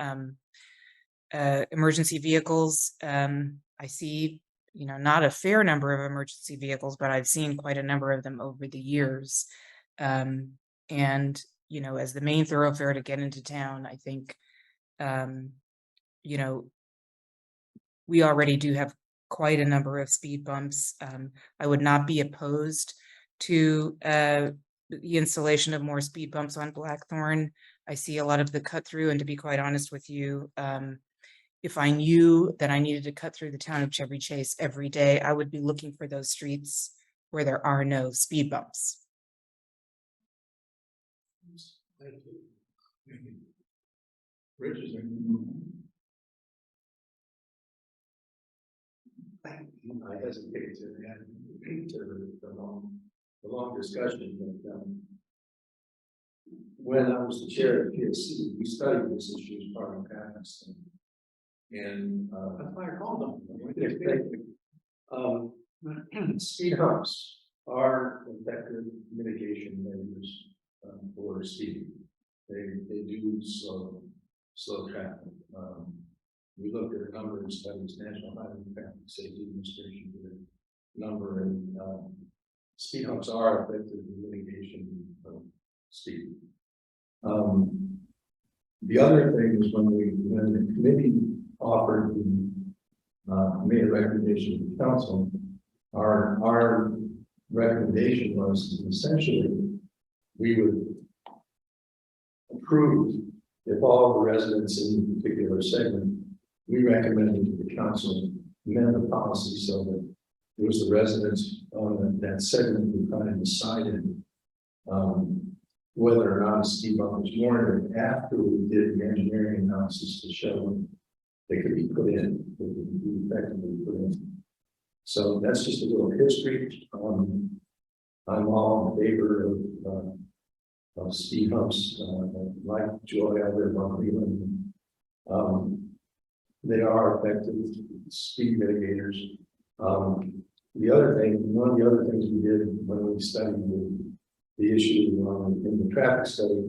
[SPEAKER 13] emergency vehicles, I see, not a fair number of emergency vehicles, but I've seen quite a number of them over the years. And as the main thoroughfare to get into town, I think, we already do have quite a number of speed bumps. I would not be opposed to the installation of more speed bumps on Blackthorn. I see a lot of the cut through, and to be quite honest with you, if I knew that I needed to cut through the town of Chevy Chase every day, I would be looking for those streets where there are no speed bumps.
[SPEAKER 1] Rich, is there?
[SPEAKER 10] I hesitate to add to the long discussion, but when I was the chair of PSC, we studied this issue as part of Comcast, and that's why I called them. Speed humps are effective mitigation measures for speeding. They do slow traffic. We looked at a number of studies, National Highway Traffic Safety Administration did a number, and speed humps are effective in mitigation of speed. The other thing is when the committee offered made a recommendation to the council, our recommendation was essentially we would approve if all the residents in a particular segment. We recommended to the council amend the policy so that it was the residents on that segment who kind of decided whether or not a speed bump was warranted after we did the engineering analysis to show them they could be put in, they could be effectively put in. So that's just a little history. I'm all in favor of speed humps, like Joy, I live on Cleveland. They are effective speed mitigators. The other thing, one of the other things we did when we studied the issue in the traffic study,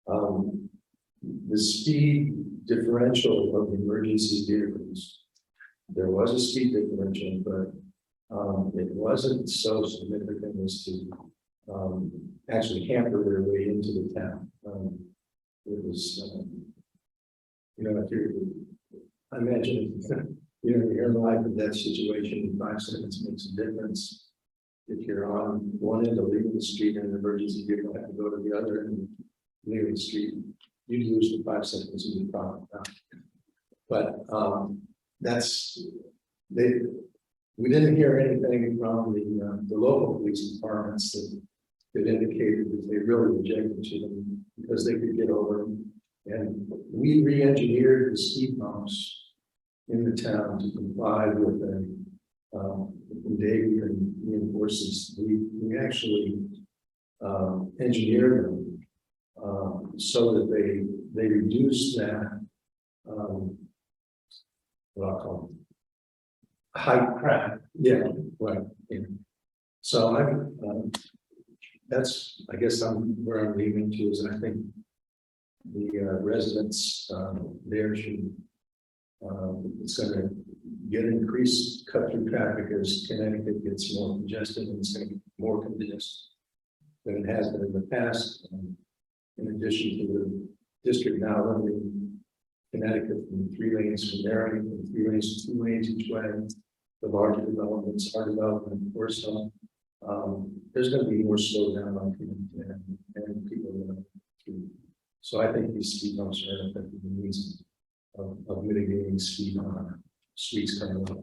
[SPEAKER 10] the speed differential of the emergency vehicles, there was a speed differential, but it wasn't so significant as to actually hamper their way into the town. It was, I imagine, you're in life in that situation, 5 seconds makes a difference. If you're on one end of leaving the street and an emergency vehicle have to go to the other end of leaving the street, you lose the 5 seconds of the problem. But we didn't hear anything from the local police departments that indicated that they really objected to them because they could get over them. And we re-engineered the speed bumps in the town to comply with Dave can reinforce this. We actually engineered them so that they reduce that what I'll call height crack. Yeah, right. Yeah. So that's, I guess where I'm leaving to is I think the residents there should, it's going to get increased cut through traffic as Connecticut gets more congested, and it's going to get more congested than it has been in the past. In addition to the district now limiting Connecticut from 3 lanes from there, from 3 lanes to 2 lanes each way, the larger developments, our development, of course, there's going to be more slowdown on people and people. So I think these speed bumps are an effective means of mitigating speed on our streets coming up.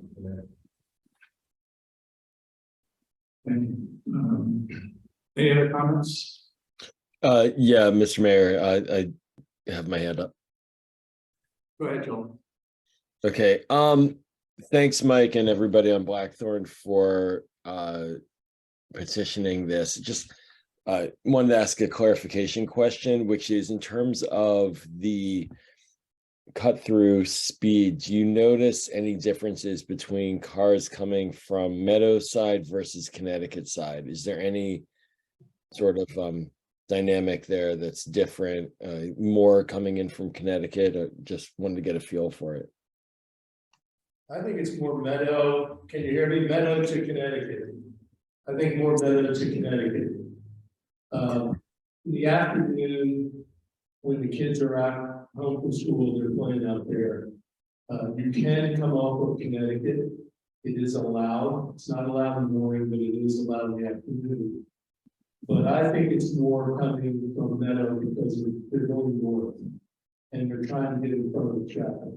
[SPEAKER 1] Thank you. Any other comments?
[SPEAKER 12] Yeah, Mr. Mayor, I have my hand up.
[SPEAKER 1] Go ahead, Joel.
[SPEAKER 12] Okay. Thanks, Mike, and everybody on Blackthorn for petitioning this. Just wanted to ask a clarification question, which is in terms of the cut through speed, do you notice any differences between cars coming from Meadow side versus Connecticut side? Is there any sort of dynamic there that's different, more coming in from Connecticut, or just wanted to get a feel for it?
[SPEAKER 6] I think it's more Meadow, can you hear me? Meadow to Connecticut. I think more Meadow to Connecticut. In the afternoon, when the kids are out home from school, they're playing out there. You can come off of Connecticut. It is allowed. It's not allowed in the morning, but it is allowed in the afternoon. But I think it's more coming from Meadow because they're going north and they're trying to get in front of the traffic.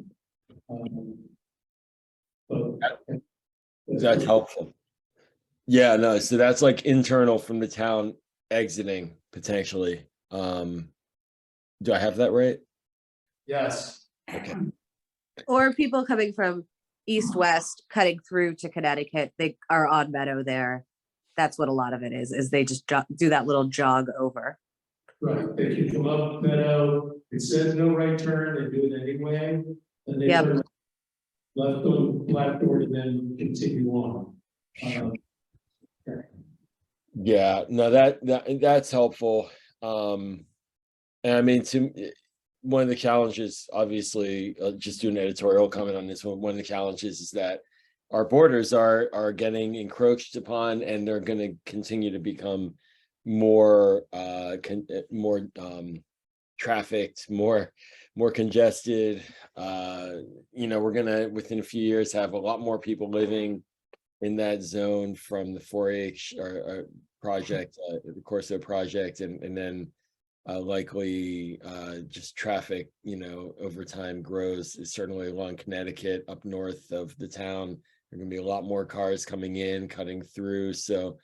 [SPEAKER 12] That's helpful. Yeah, no, so that's like internal from the town exiting potentially. Do I have that right?
[SPEAKER 6] Yes.
[SPEAKER 12] Okay.
[SPEAKER 7] Or people coming from east-west, cutting through to Connecticut, they are on Meadow there. That's what a lot of it is they just do that little jog over.
[SPEAKER 6] Right, they can come up Meadow, it says no right turn, they do it anyway, and they
[SPEAKER 7] Yep.
[SPEAKER 6] turn left on Blackboard and then continue on.
[SPEAKER 12] Yeah, no, that's helpful. And I mean, one of the challenges, obviously, just do an editorial comment on this one. One of the challenges is that our borders are getting encroached upon, and they're going to continue to become more trafficked, more congested. We're gonna within a few years have a lot more people living in that zone from the 4-H project, the Corso project, and then likely just traffic, over time grows. Certainly along Connecticut, up north of the town, there are going to be a lot more cars coming in, cutting through. So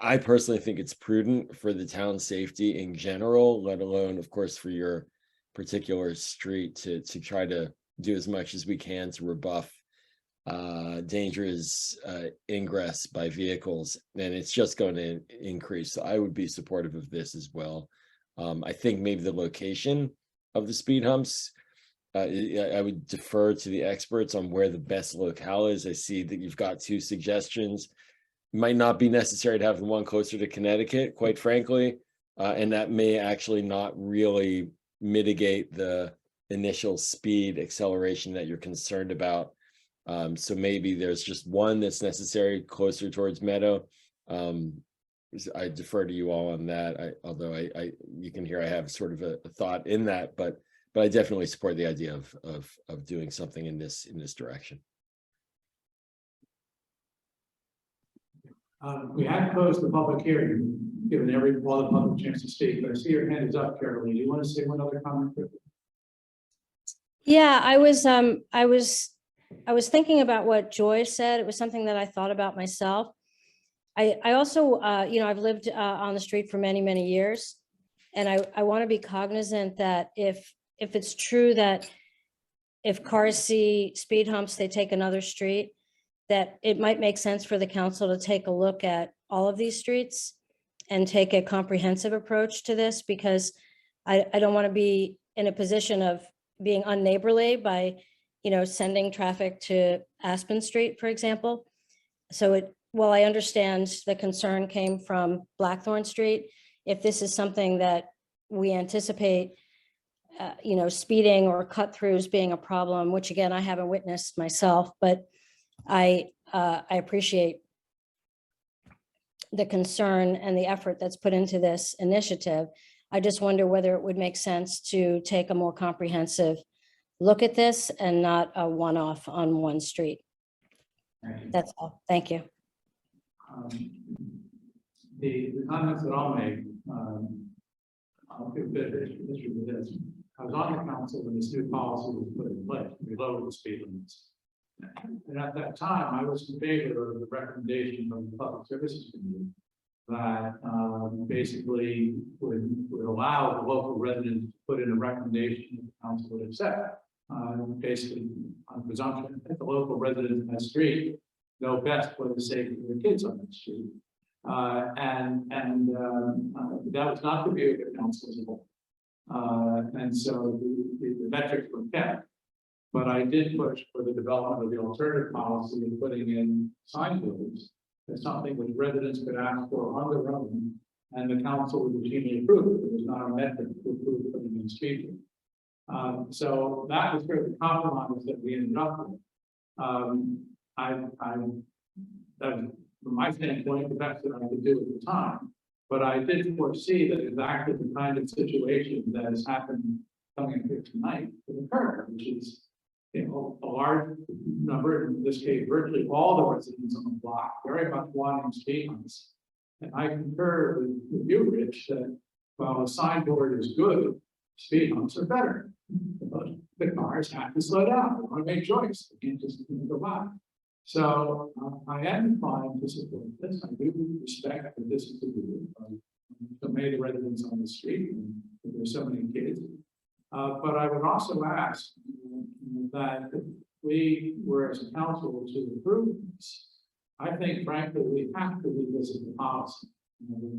[SPEAKER 12] I personally think it's prudent for the town's safety in general, let alone, of course, for your particular street to try to do as much as we can to rebuff dangerous ingress by vehicles, and it's just going to increase. So I would be supportive of this as well. I think maybe the location of the speed humps, I would defer to the experts on where the best locale is. I see that you've got two suggestions. Might not be necessary to have the one closer to Connecticut, quite frankly, and that may actually not really mitigate the initial speed acceleration that you're concerned about. So maybe there's just one that's necessary closer towards Meadow. I defer to you all on that. Although you can hear I have sort of a thought in that, but I definitely support the idea of doing something in this direction.
[SPEAKER 1] We had closed the public hearing, given all the public chance to speak, but I see your hand is up, Caroline. Do you want to say one other comment?
[SPEAKER 8] Yeah, I was thinking about what Joy said. It was something that I thought about myself. I also, I've lived on the street for many, many years. And I want to be cognizant that if it's true that if cars see speed humps, they take another street, that it might make sense for the council to take a look at all of these streets and take a comprehensive approach to this, because I don't want to be in a position of being unneighborly by, sending traffic to Aspen Street, for example. So while I understand the concern came from Blackthorn Street, if this is something that we anticipate, speeding or cut throughs being a problem, which again, I haven't witnessed myself, but I appreciate the concern and the effort that's put into this initiative. I just wonder whether it would make sense to take a more comprehensive look at this and not a one-off on one street. That's all. Thank you.
[SPEAKER 1] The comments that I'll make, I'll give a bit of history with this. I was on the council when this new policy was put in place. We lowered the speed limits. And at that time, I was in favor of the recommendation from the Public Services Committee that basically would allow the local residents to put in a recommendation that the council would accept. Basically, on presumption that the local residents in that street know best what is safe for their kids on that street. That was not the view of the council as a whole. And so the metrics were kept. But I did push for the development of the alternative policy of putting in signboards as something which residents could ask for on their own, and the council would routinely approve it. It was not a method to approve putting in speed limits. So that was sort of the compromise that we ended up with. That was, from my standpoint, the best that I could do at the time. But I did foresee that exactly the kind of situation that has happened coming here tonight would occur, which is, you know, a large number, in this case, virtually all the residents on the block, very much wanting speed humps. And I concur with you, Rich, that while a signboard is good, speed humps are better. But the cars have to slow down. They want to make choice. They can't just go by. So I am inclined to support this. I do respect that this is a group of so many residents on the street, and there's so many kids. But I would also ask that if we were as a council to approve this, I think frankly we have to revisit the policy,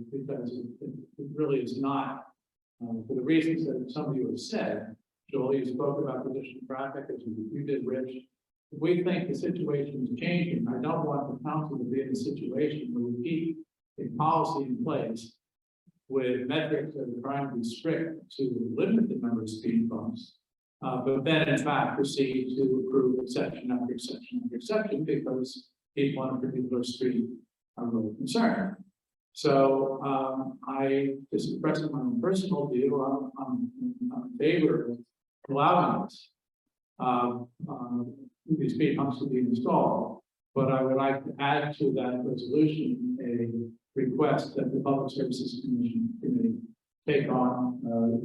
[SPEAKER 1] because it really is not, for the reasons that some of you have said. Joel, you spoke about condition traffic, as you did, Rich. If we think the situation is changing, I don't want the council to be in a situation where we keep a policy in place with metrics that are trying to be strict to limit the number of speed bumps, but then in fact proceed to approve exception after exception after exception because people on a particular street are really concerned. So I just expressing my own personal view. I'm in favor of allowing us these speed humps to be installed, but I would like to add to that resolution a request that the Public Services Committee take on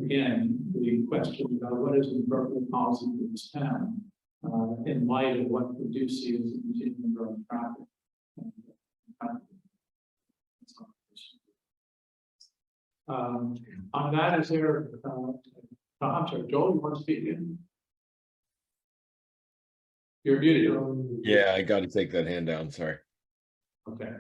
[SPEAKER 1] again the question about what is the appropriate policy for this town in light of what we do see as a continuing growing traffic. On that, is there? I'm sorry, Joel, you want to speak in? You're muted.
[SPEAKER 12] Yeah, I got to take that hand down. Sorry.
[SPEAKER 1] Okay.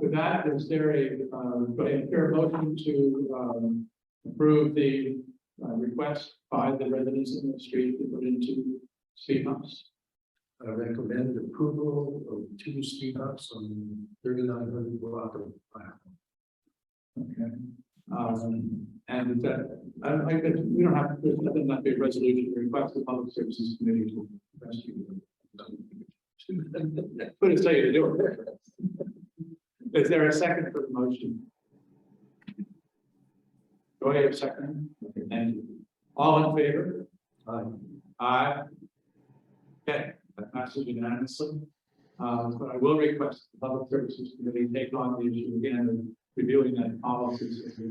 [SPEAKER 1] With that, is there a motion to approve the request by the residents in the street to put into speed humps?
[SPEAKER 10] I recommend approval of 2 speed humps on 3900 block of Black.
[SPEAKER 1] Okay. And is that, I don't think that we don't have, there's nothing that big resolution to request the Public Services Committee to rescue them. Put it say to do it. Is there a second for the motion? Do I have a second? Okay, thank you. All in favor? Aye. Aye. Okay, that passes unanimously. But I will request the Public Services Committee take on the issue again of reviewing that policy so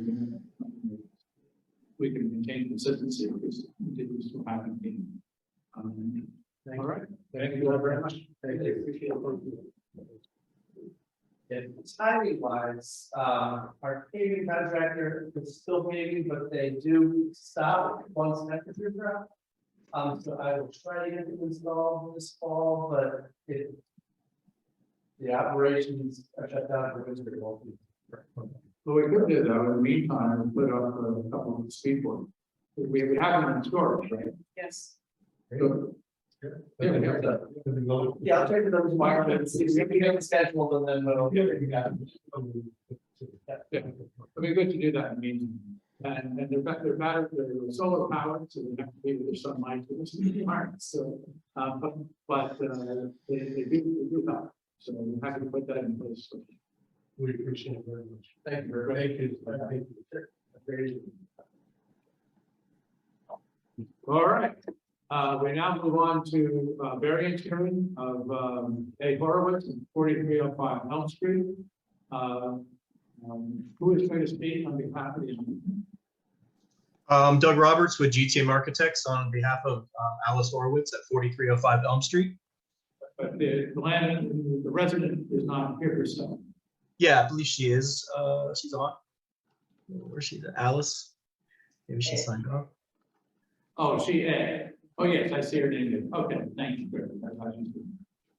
[SPEAKER 1] we can maintain consistency because it continues to happen. All right. Thank you all very much. Thank you. Appreciate it.
[SPEAKER 11] Timing wise, our paving contractor is still paving, but they do stop once temperature drop. So I will try to get it installed this fall, but if the operations are shut down for winter, it won't be.
[SPEAKER 1] Well, we could do that. In the meantime, we put up a couple of speed boards. We have them in storage, right?
[SPEAKER 2] Yes.
[SPEAKER 1] So, yeah, we have that.
[SPEAKER 11] Yeah, I'll check with them tomorrow and see if we get it scheduled and then we'll.
[SPEAKER 1] Yeah, it'd be good to do that in the meantime. And they're better, they're solar powered, so they have to be with the sunlight to this environment. So, but they do help. So we're happy to put that in place.
[SPEAKER 10] We appreciate it very much.
[SPEAKER 11] Thank you very much.
[SPEAKER 10] Thank you.
[SPEAKER 1] All right. We now move on to variance hearing of A. Horowitz and 4305 Elm Street. Who is going to speak on behalf of the
[SPEAKER 14] Doug Roberts with GTM Architects on behalf of Alice Horowitz at 4305 Elm Street.
[SPEAKER 1] But the resident is not here herself.
[SPEAKER 14] Yeah, I believe she is. She's on. Where's she? Alice? Maybe she signed off.
[SPEAKER 1] Oh, she A. Oh, yes, I see her name. Okay, thank you.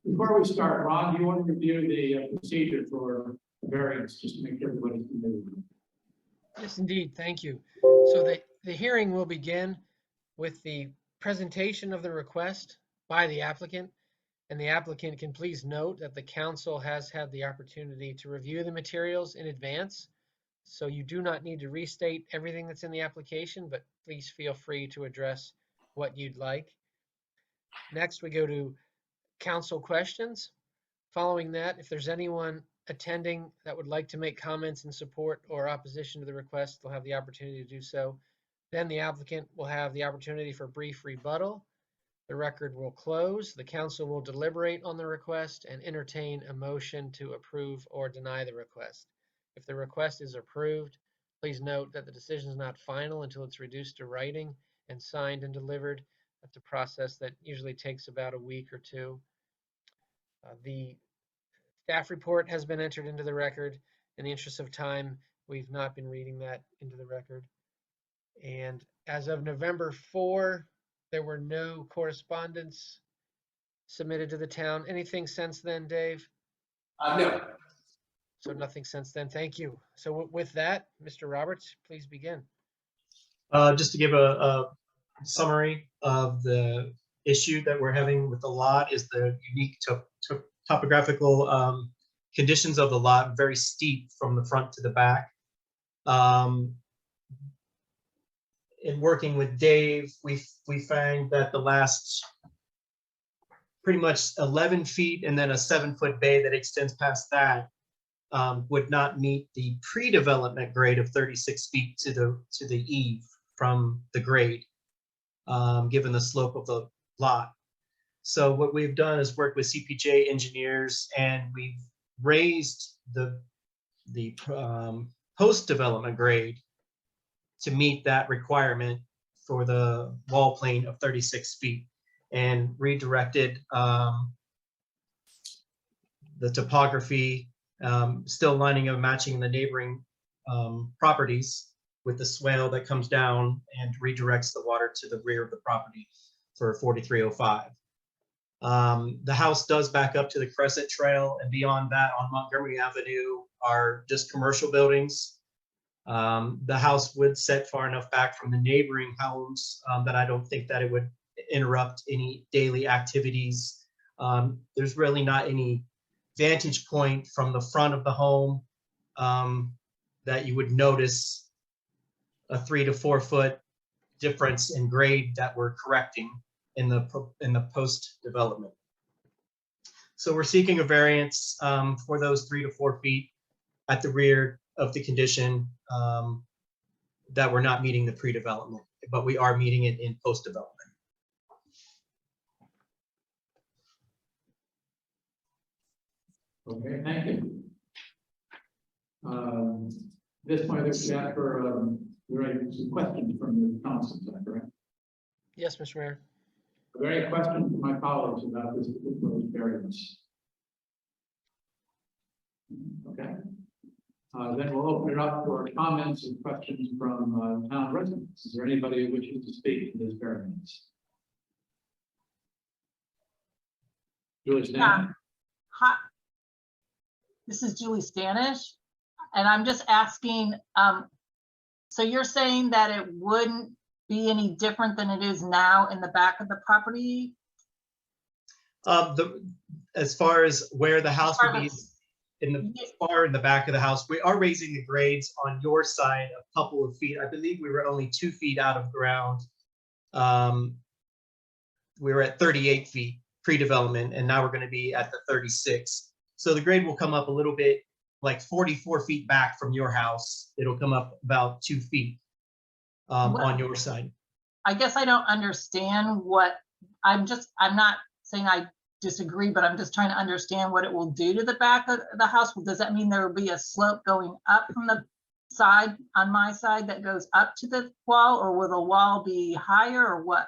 [SPEAKER 1] Before we start, Ron, do you want to review the procedure for variance, just to make sure everybody's familiar.
[SPEAKER 5] Yes, indeed. Thank you. So the hearing will begin with the presentation of the request by the applicant. And the applicant can please note that the council has had the opportunity to review the materials in advance. So you do not need to restate everything that's in the application, but please feel free to address what you'd like. Next, we go to council questions. Following that, if there's anyone attending that would like to make comments in support or opposition to the request, they'll have the opportunity to do so. Then the applicant will have the opportunity for brief rebuttal. The record will close. The council will deliberate on the request and entertain a motion to approve or deny the request. If the request is approved, please note that the decision is not final until it's reduced to writing and signed and delivered. That's a process that usually takes about a week or two. The staff report has been entered into the record. In the interest of time, we've not been reading that into the record. And as of November 4, there were no correspondence submitted to the town. Anything since then, Dave?
[SPEAKER 11] No.
[SPEAKER 5] So nothing since then. Thank you. So with that, Mr. Roberts, please begin.
[SPEAKER 14] Just to give a summary of the issue that we're having with the lot is the unique topographical conditions of the lot, very steep from the front to the back. In working with Dave, we found that the last pretty much 11 feet and then a 7-foot bay that extends past that would not meet the pre-development grade of 36 feet to the eave from the grade, given the slope of the lot. So what we've done is work with CPJ engineers, and we've raised the post-development grade to meet that requirement for the wall plane of 36 feet, and redirected the topography, still lining up, matching the neighboring properties with the swale that comes down and redirects the water to the rear of the property for 4305. The house does back up to the Crescent Trail, and beyond that on Montgomery Avenue are just commercial buildings. The house would set far enough back from the neighboring homes that I don't think that it would interrupt any daily activities. There's really not any vantage point from the front of the home that you would notice a 3 to 4 foot difference in grade that we're correcting in the post development. So we're seeking a variance for those 3 to 4 feet at the rear of the condition that we're not meeting the pre-development, but we are meeting it in post-development.
[SPEAKER 1] Okay, thank you. This point, there's got for some questions from the council, is that correct?
[SPEAKER 5] Yes, Mr. Mayor.
[SPEAKER 1] Are there any questions from my colleagues about this proposed variance? Okay. Then we'll open it up for comments and questions from town residents. Is there anybody who wishes to speak to this variance? Julie Stan?
[SPEAKER 15] Hi, this is Julie Stanish, and I'm just asking, so you're saying that it wouldn't be any different than it is now in the back of the property?
[SPEAKER 14] As far as where the house would be, far in the back of the house, we are raising the grades on your side a couple of feet. I believe we were only 2 feet out of ground. We were at 38 feet pre-development, and now we're going to be at the 36. So the grade will come up a little bit, like 44 feet back from your house. It'll come up about 2 feet on your side.
[SPEAKER 15] I guess I don't understand what, I'm not saying I disagree, but I'm just trying to understand what it will do to the back of the house. Does that mean there will be a slope going up from the side on my side that goes up to the wall, or will the wall be higher, or what?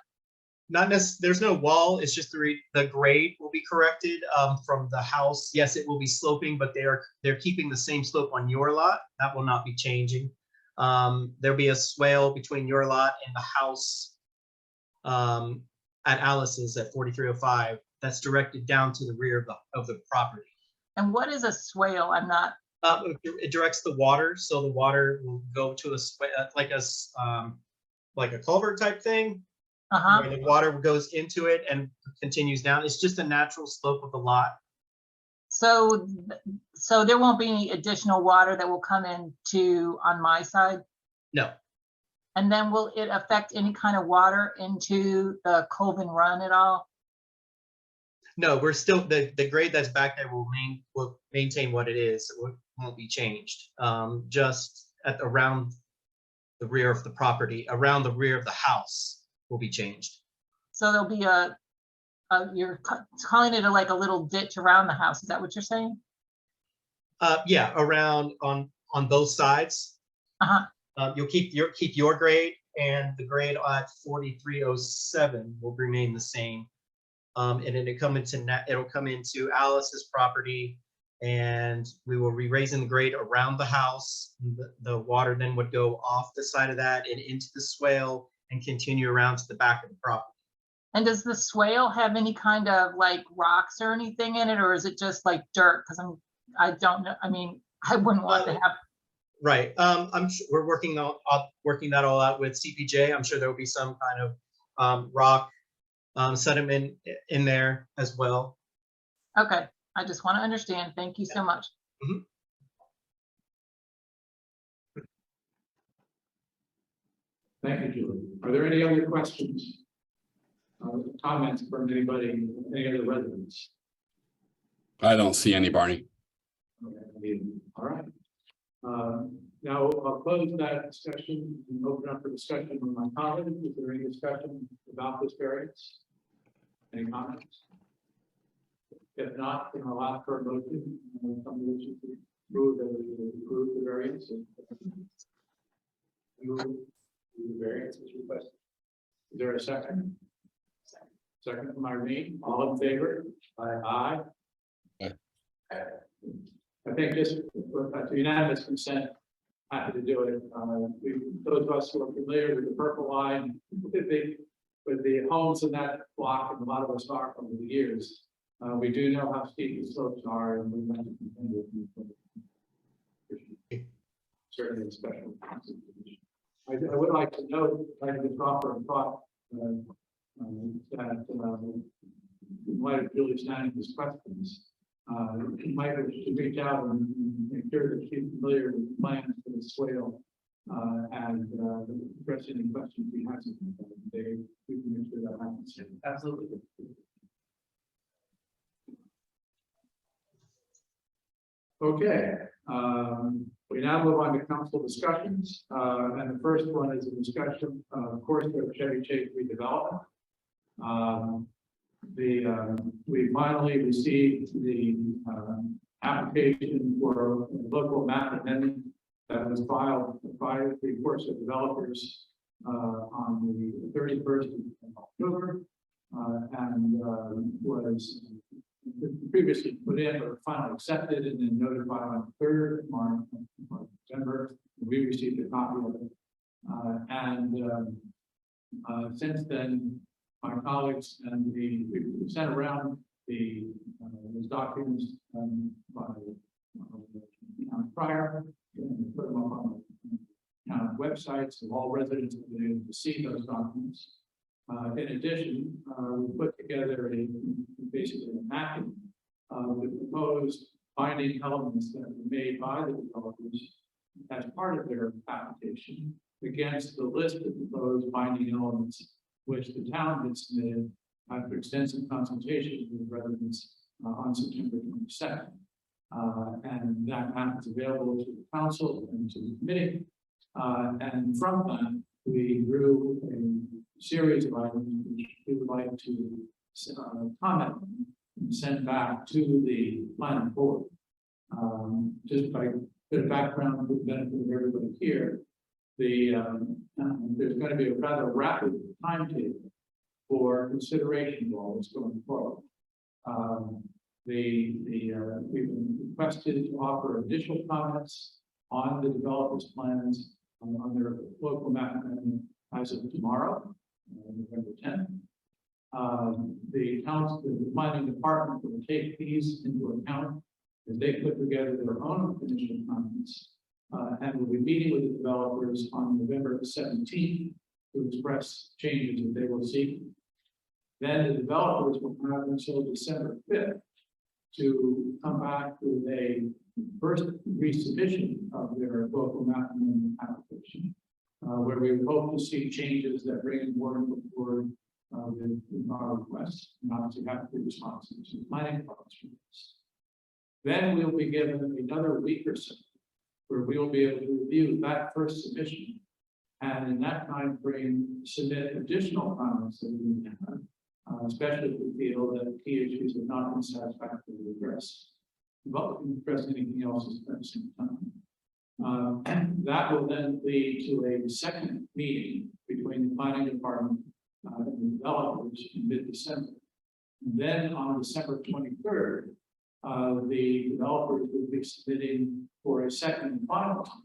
[SPEAKER 14] Not necessarily, there's no wall, it's just the grade will be corrected from the house. Yes, it will be sloping, but they're keeping the same slope on your lot. That will not be changing. There'll be a swale between your lot and the house at Alice's at 4305. That's directed down to the rear of the property.
[SPEAKER 15] And what is a swale? I'm not.
[SPEAKER 14] It directs the water, so the water will go to like a culvert type thing, where the water goes into it and continues down. It's just a natural slope of the lot.
[SPEAKER 15] So there won't be any additional water that will come into on my side?
[SPEAKER 14] No,
[SPEAKER 15] And then will it affect any kind of water into the Colvin Run at all?
[SPEAKER 14] no, we're still, the grade that's back there will maintain what it is. It won't be changed. Just at around the rear of the property, around the rear of the house will be changed.
[SPEAKER 15] So there'll be you're calling it like a little ditch around the house. Is that what you're saying?
[SPEAKER 14] Yeah, around on both sides. You'll keep your grade, and the grade at 4307 will remain the same. And then it'll come into Alice's property, and we will be raising the grade around the house. The water then would go off the side of that and into the swale and continue around to the back of the property.
[SPEAKER 15] And does the swale have any kind of like rocks or anything in it, or is it just like dirt? Because I don't know. I mean, I wouldn't want to have.
[SPEAKER 14] Right. I'm sure we're working that all out with CPJ. I'm sure there will be some kind of rock sediment in there as well.
[SPEAKER 15] Okay. I just want to understand. Thank you so much.
[SPEAKER 14] Mm-hmm.
[SPEAKER 1] Thank you, Julie. Are there any other questions? Comments from anybody, any other residents?
[SPEAKER 3] I don't see any, Barney.
[SPEAKER 1] Okay, all right. Now I'll close that discussion and open up for discussion with my colleagues. Is there any discussion about this variance? Any comments? If not, then I'll ask for a motion. Somebody wishes to approve the variance. The variance is requested. Is there a second? Second from Irene. All in favor? Aye.
[SPEAKER 12] Aye.
[SPEAKER 1] I think this, to unanimous consent, happy to do it. Those of us who are familiar with the purple line, with the homes in that block, and a lot of us are over the years, we do know how steep the slopes are, and we want to continue with certainly a special consideration. I would like to note, like the offer of thought, that in light of Julie Stanning's questions, you might wish to reach out and make sure that she's familiar with the plans for the swale and address any questions we have. We can make sure that happens.
[SPEAKER 11] Absolutely.
[SPEAKER 1] Okay, we now move on to council discussions, and the first one is a discussion, of course, of Chevy Chase redevelopment. We finally received the application for a local map amendment that was filed by the Course of Developers on the 31st of October and was previously put in or finally accepted and then notified on the 3rd of December. We received a copy of it. Since then, my colleagues and we sent around those documents by prior and put them up on the websites of all residents have been able to see those documents. In addition, we put together basically a mapping of the proposed binding elements that were made by the developers as part of their application against the list of proposed binding elements which the town had submitted after extensive consultation with residents on September 22nd. And that map is available to the council and to the committee. And from that, we drew a series of items which we would like to comment and send back to the planning board. Just by a bit of background for the benefit of everybody here, there's going to be a rather rapid timetable for consideration of all this going forward. We've been requested to offer additional comments on the developers' plans on their local map amendment as of tomorrow, November 10th. The planning department will take these into account as they put together their own initial comments, and will be meeting with the developers on November 17th to express changes that they will seek. Then the developers will have until December 5th to come back with a first resubmission of their local map amendment application, where we would hope to see changes that bring more forward with our requests, and obviously have to be responsive to the planning department's requests. Then we'll be given another week or so, where we will be able to review that first submission, and in that time frame, submit additional comments that we may have, especially if we feel that key issues have not been satisfactorily addressed. But we can address anything else at the same time. And that will then lead to a second meeting between the planning department and the developers in mid-December. And then on December 23rd, the developers will be submitting for a second and final time,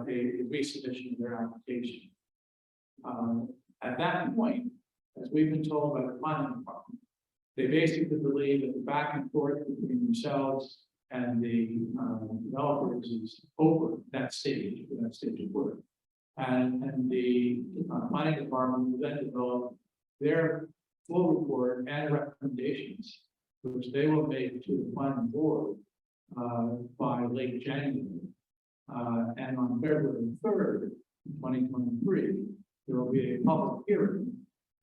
[SPEAKER 1] a resubmission of their application. At that point, as we've been told by the planning department, they basically believe that the back and forth between themselves and the developers is over that stage of work. And the planning department will then develop their full report and recommendations, which they will make to the planning board by late January. And on February 3rd, 2023, there will be a public hearing,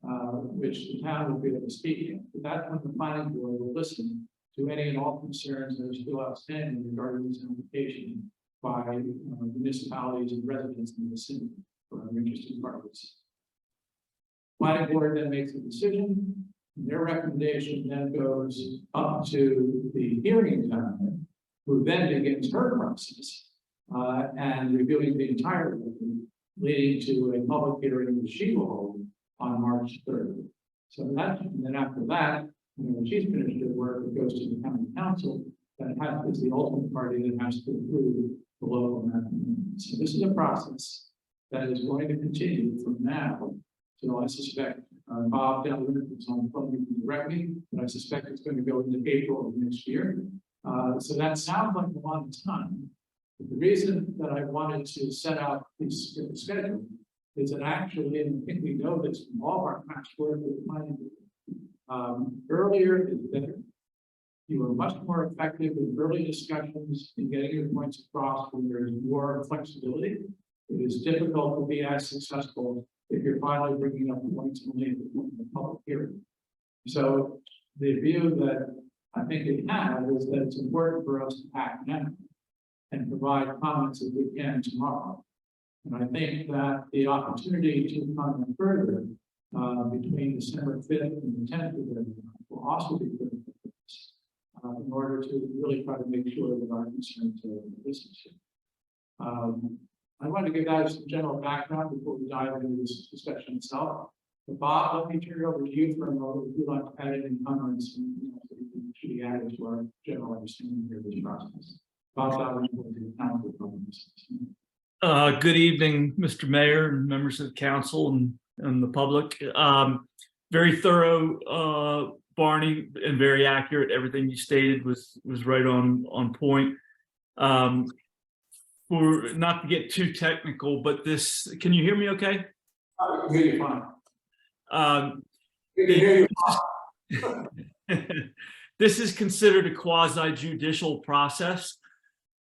[SPEAKER 1] which the town will be able to speak in. But that's when the planning board will listen to any and all concerns that are still outstanding regarding this application by municipalities and residents in the city or other interested parties. Planning board then makes a decision. Their recommendation then goes up to the hearing examiner, who then begins her process and reviewing the entire record, leading to a public hearing that she will hold on March 3rd. So that, and then after that, when she's finished her work, it goes to the county council that is the ultimate party that has to approve the local map amendment. So this is a process that is going to continue from now till I suspect Bob Delaware is on the phone directly, but I suspect it's going to go into April of next year. So that sounds like a lot of time. But the reason that I wanted to set out this schedule is that actually, and I think we know this from all of our past work with the planning board, earlier is better. You are much more effective in early discussions in getting your points across when there is more flexibility. It is difficult to be as successful if you're finally bringing up points only at the public hearing. So the view that I think it has is that it's important for us to act now and provide comments as we can tomorrow. And I think that the opportunity to comment further between December 5th and the 10th will also be critical for us in order to really try to make sure that our concerns are listened to. I want to give guys some general background before we dive into this discussion itself. But Bob, let me turn it over to you for a moment. If you'd like to add any comments, and should be added to our general understanding here of this process. Bob,
[SPEAKER 16] good evening, Mr. Mayor and members of the council and the public. Very thorough, Barney, and very accurate. Everything you stated was right on point. For not to get too technical, but this, can you hear me okay?
[SPEAKER 1] I can hear you fine.
[SPEAKER 16] This is considered a quasi-judicial process,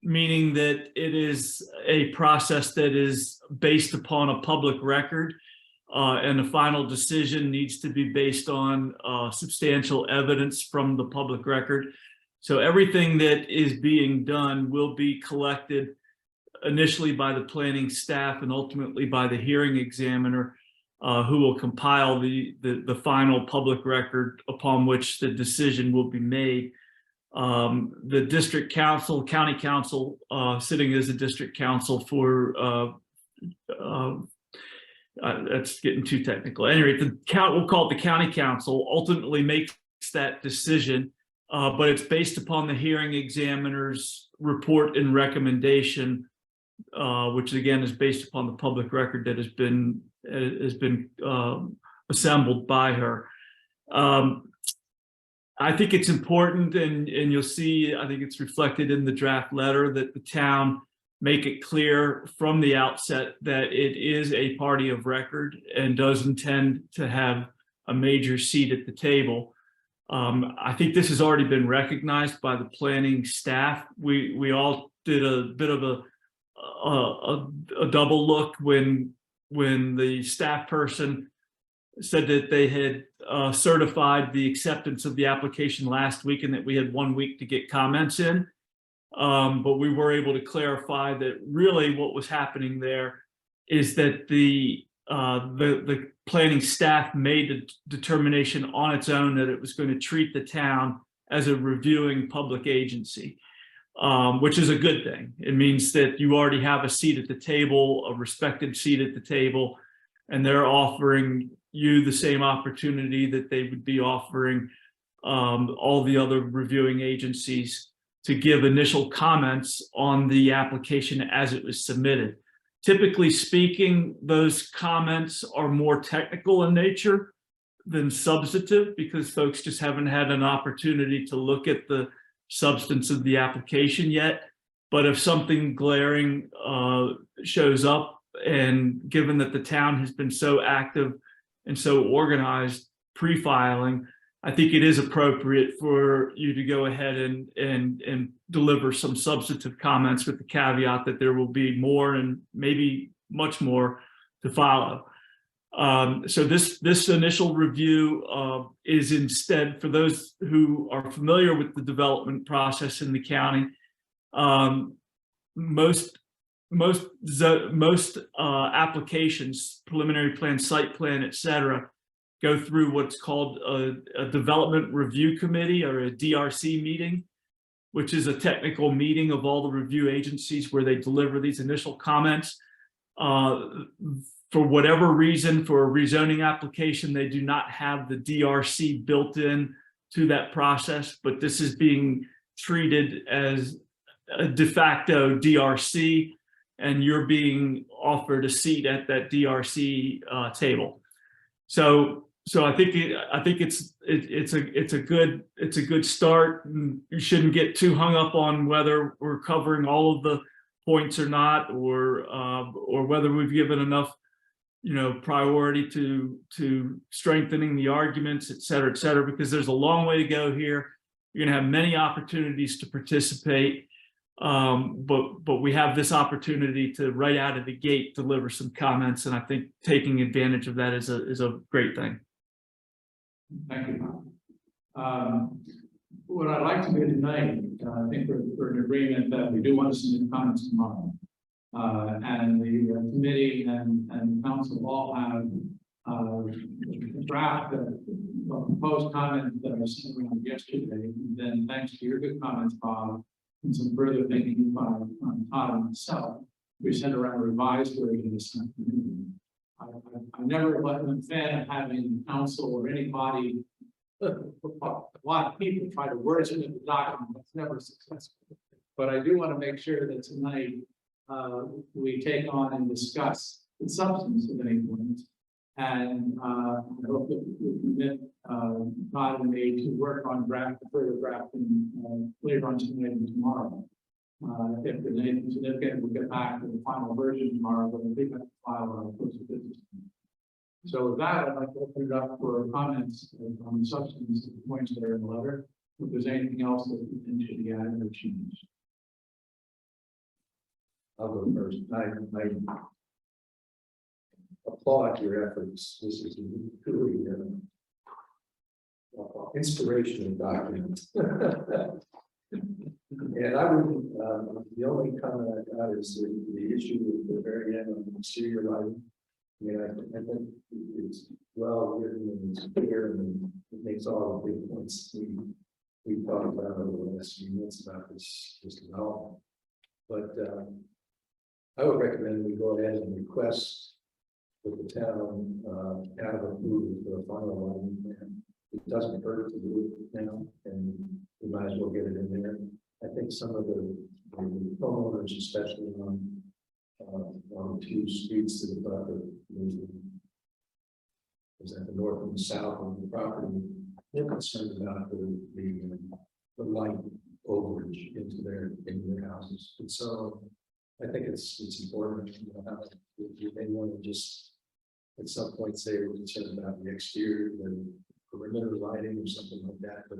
[SPEAKER 16] meaning that it is a process that is based upon a public record, and the final decision needs to be based on substantial evidence from the public record. So everything that is being done will be collected initially by the planning staff and ultimately by the hearing examiner, who will compile the final public record upon which the decision will be made. The district council, county council, sitting as a district council for, that's getting too technical. Anyway, we'll call it the county council, ultimately makes that decision, but it's based upon the hearing examiner's report and recommendation, which again is based upon the public record that has been assembled by her. I think it's important, and you'll see, I think it's reflected in the draft letter, that the town make it clear from the outset that it is a party of record and does intend to have a major seat at the table. I think this has already been recognized by the planning staff. We all did a bit of a double look when the staff person said that they had certified the acceptance of the application last week and that we had 1 week to get comments in. But we were able to clarify that really what was happening there is that the planning staff made a determination on its own that it was going to treat the town as a reviewing public agency, which is a good thing. It means that you already have a seat at the table, a respected seat at the table, and they're offering you the same opportunity that they would be offering all the other reviewing agencies to give initial comments on the application as it was submitted. Typically speaking, those comments are more technical in nature than substantive because folks just haven't had an opportunity to look at the substance of the application yet. But if something glaring shows up, and given that the town has been so active and so organized pre-filing, I think it is appropriate for you to go ahead and deliver some substantive comments with the caveat that there will be more and maybe much more to follow. So this initial review is instead, for those who are familiar with the development process in the county, most applications, preliminary plan, site plan, et cetera, go through what's called a development review committee, or a DRC meeting, which is a technical meeting of all the review agencies where they deliver these initial comments. For whatever reason, for a rezoning application, they do not have the DRC built in to that process, but this is being treated as a de facto DRC, and you're being offered a seat at that DRC table. So I think it's a good start. You shouldn't get too hung up on whether we're covering all of the points or not, or whether we've given enough, priority to strengthening the arguments, et cetera, because there's a long way to go here. You're going to have many opportunities to participate, but we have this opportunity to right out of the gate deliver some comments, and I think taking advantage of that is a great thing.
[SPEAKER 1] Thank you. What I'd like to do tonight, I think we're in agreement that we do want to submit comments tomorrow. And the committee and council all have draft proposed comments that were sent around yesterday. And then, thanks to your good comments, Bob, and some further thinking by Todd and myself, we sent around a revised version this afternoon. I never been a fan of having council or anybody, a lot of people try to wordsmith the document. That's never successful. But I do want to make sure that tonight we take on and discuss the substance of any points. And I hope that we commit Todd and me to work on further drafting later on tonight and tomorrow. If there's anything significant, we'll get back to the final version tomorrow, but I think that's file our close of business. So with that, I'd like to open it up for comments on the substance of the points that are in the letter. If there's anything else that you think should be added or changed.
[SPEAKER 10] I'll go first. I applaud your efforts. This is truly inspirational document. And I would, the only comment I got is the issue with the very end of the exterior lighting. I mean, I think it's well written and it's clear, and it makes all the big points we talked about over the last few months about this development. But I would recommend we go ahead and request that the town have approval for a final lighting plan. It doesn't hurt to do it now, and we might as well get it in there. I think some of the homeowners, especially on two streets that are was at the north and the south of the property, They're concerned about the light overage into their houses, and so I think it's important, you know, how you may want to just at some point say we're concerned about the exterior and perimeter lighting or something like that, but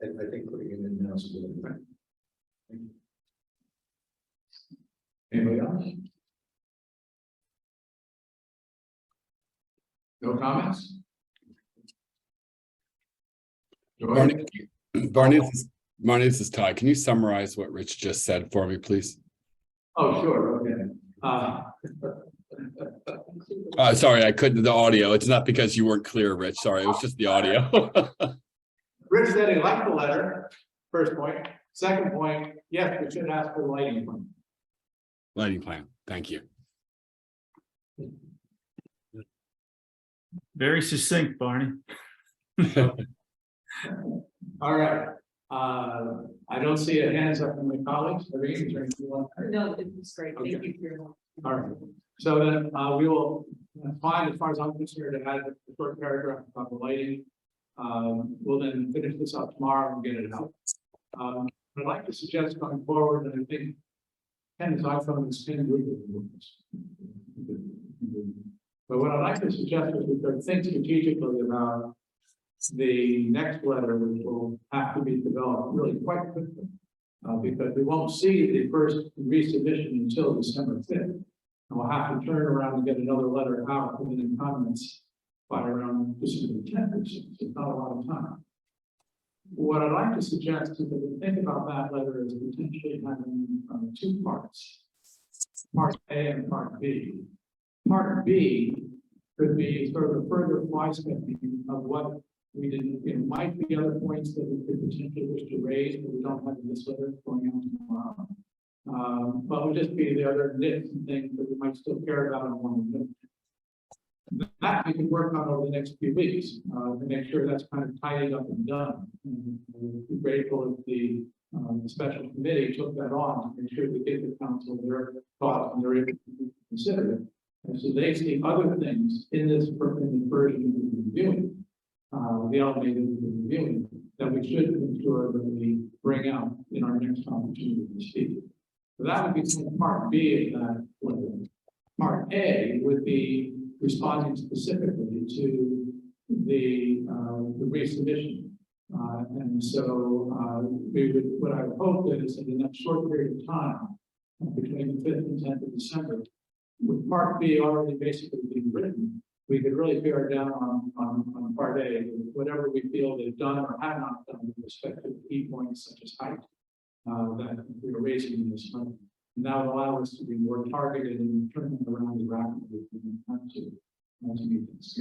[SPEAKER 10] I think putting it in now is a good thing. Thank you.
[SPEAKER 1] Anybody else? No comments?
[SPEAKER 3] Barney, Barney, this is Todd. Can you summarize what Rich just said for me, please?
[SPEAKER 1] Oh, sure, okay.
[SPEAKER 3] Sorry, I couldn't, the audio. It's not because you weren't clear, Rich. Sorry, it was just the audio.
[SPEAKER 1] Rich said he liked the letter, first point. Second point, yes, we should ask for the lighting plan.
[SPEAKER 3] Lighting plan. Thank you.
[SPEAKER 16] Very succinct, Barney.
[SPEAKER 1] All right. I don't see a hands up from my colleagues.
[SPEAKER 2] No, it's great. Thank you for your.
[SPEAKER 1] All right. So then we will find, as far as I'm concerned, to add a short paragraph about the lighting. We'll then finish this up tomorrow and get it out. I'd like to suggest going forward, and I think Ken's iPhone is 10 group of. But what I'd like to suggest is we could think strategically about the next letter, which will have to be developed really quite quickly, because we won't see the first resubmission until December 5th. And we'll have to turn around and get another letter out within comments by around December 10th, so it's not a lot of time. What I'd like to suggest is that we think about that letter as potentially having two parts, part A and part B. Part B could be sort of a further flyspecking of what we didn't, it might be other points that we could potentially wish to raise, but we don't have in this letter going out tomorrow. But would just be the other nits and things that we might still care about and want to do. That we can work on over the next few weeks to make sure that's kind of tidied up and done. And we'd be grateful if the special committee took that on to make sure we give the council their thoughts and they're able to consider it. And so they see other things in this version that we're reviewing, the element that we're reviewing, that we should ensure that we bring out in our next opportunity to speak. So that would be part B of that letter. Part A would be responding specifically to the resubmission. And so we would, what I would hope is in the next short period of time, between the 5th and 10th of December, with part B already basically being written, we could really bear down on part A, whatever we feel they've done or have not done with respect to key points such as height that we are raising in this month. And that will allow us to be more targeted and turn them around as rapidly as we want to meet this.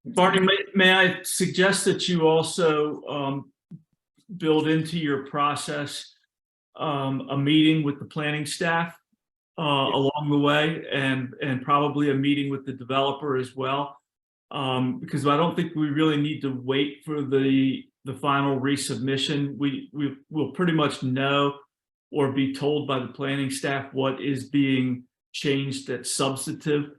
[SPEAKER 16] Barney, may I suggest that you also build into your process a meeting with the planning staff along the way, and probably a meeting with the developer as well, because I don't think we really need to wait for the final resubmission. We will pretty much know or be told by the planning staff what is being changed that's substantive,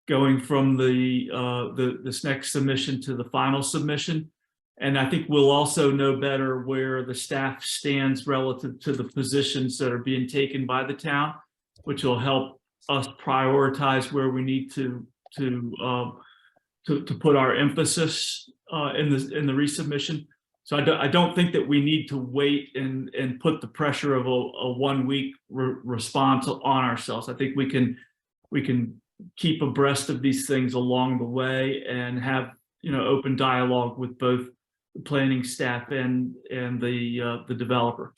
[SPEAKER 16] going from this next submission to the final submission. And I think we'll also know better where the staff stands relative to the positions that are being taken by the town, which will help us prioritize where we need to put our emphasis in the resubmission. So I don't think that we need to wait and put the pressure of a 1 week response on ourselves. I think we can keep abreast of these things along the way and have open dialogue with both the planning staff and the developer.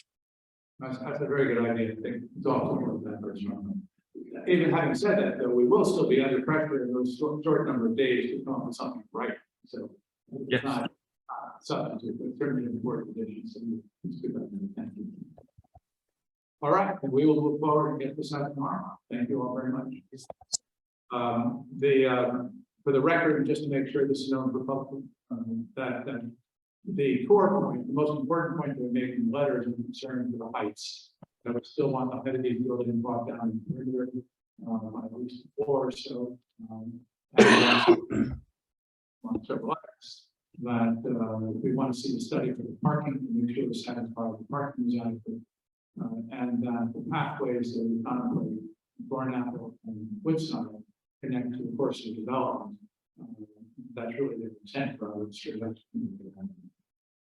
[SPEAKER 1] That's a very good idea. I think it's also that person. Even having said that, though, we will still be under pressure in those short number of days to come up with something right. So it's
[SPEAKER 16] yes.
[SPEAKER 1] not substantive, but certainly important additions. So it's good. Thank you. All right, and we will move forward and get this out tomorrow. Thank you all very much. For the record, just to make sure this is known for public, that the core point, the most important point that we make in the letter is concerned with the heights. That we still want the height of these buildings brought down further by at least 4 or so. On several others. that we want to see the study for the parking to make sure we're satisfied with the parking is adequate. And that the pathways that we contemplate, Barnapple and Woodside, connect to the course of development. That's really the intent for our district.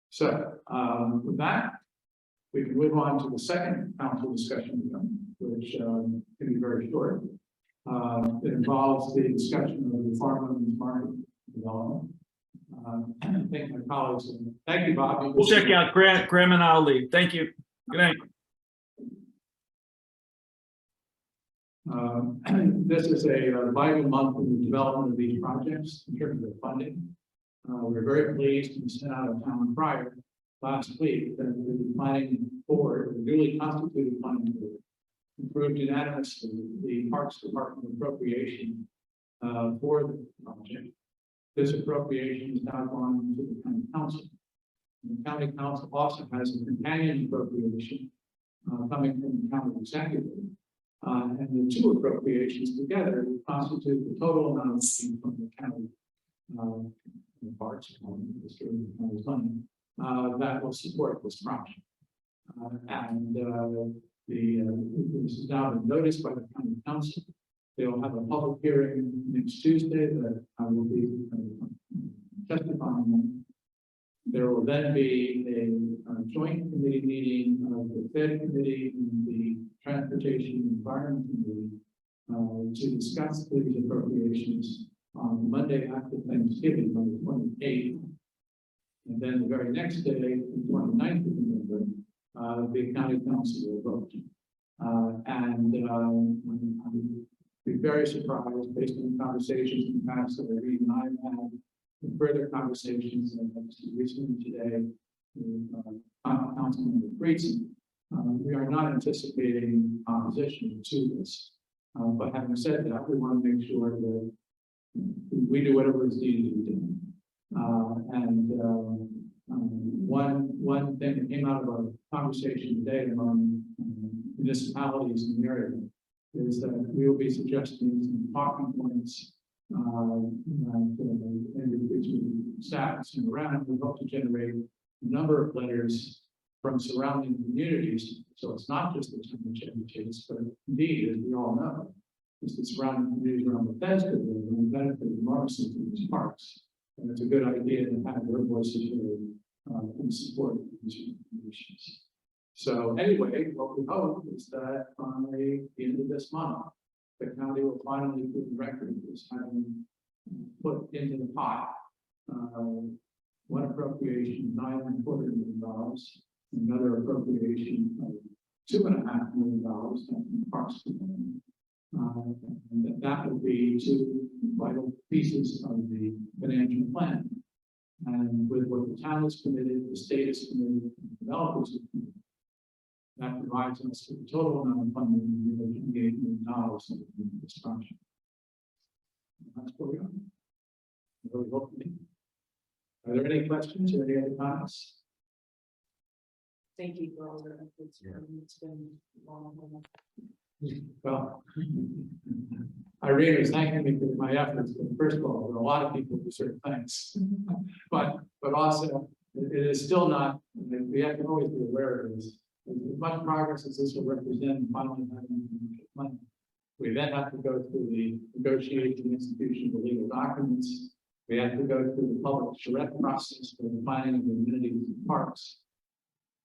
[SPEAKER 1] So with that, we can move on to the second council discussion item, which can be very short. It involves the discussion of the farmers market development. I think my colleagues, thank you, Bob.
[SPEAKER 16] We'll check out Graham and I'll leave. Thank you. Good night.
[SPEAKER 1] This is a vital month in the development of these projects in terms of funding. We're very pleased to send out a town crier last week that the planning board, the newly constituted planning board, approved unanimously the Parks Department appropriation for the project. This appropriation is now gone to the county council. And the county council also has a companion appropriation coming from the county executive. And the two appropriations together constitute the total amount of money from the county parks that will support this project. This is now been noticed by the county council. They'll have a public hearing next Tuesday that I will be testifying on. There will then be a joint committee meeting of the Fed Committee and the Transportation and Environment Committee to discuss these appropriations on Monday after Thanksgiving on the 28th. And then the very next day, the 29th of November, the county council will vote. I'd be very surprised based on the conversations in the past that Reed and I have had, and further conversations recently today with Councilmember Friesen. We are not anticipating opposition to this. But having said that, we want to make sure that we do whatever is needed to be done. One thing that came out of our conversation today among municipalities in the area is that we will be suggesting some talking points and staff and around. We hope to generate a number of letters from surrounding communities. So it's not just the town of Chevy Chase, but indeed, as we all know, it's the surrounding communities around Bethesda and benefit enormously from these parks. And it's a good idea to have their voices in support of these issues. So anyway, what we hope is that on the end of this month, the county will finally put the record as having put into the pot one appropriation $9.25 million, another appropriation of $2.5 million from Parks Department. And that will be two vital pieces of the financial plan. And with what the town is committed, the state is committed, the developers are committed, that provides us with the total amount of funding of $8 million in this project. That's where we are. Really hopefully. Are there any questions or any other comments?
[SPEAKER 2] Thank you for all your efforts. It's been long.
[SPEAKER 1] Well, Irene was thanking me for my efforts, but first of all, there are a lot of people who deserve thanks. but also, it is still not, we have to always be aware of this. As much progress as this will represent finally having money. We then have to go through the negotiation institution of the legal documents. We have to go through the public charrette process for the planning of the amenities and parks.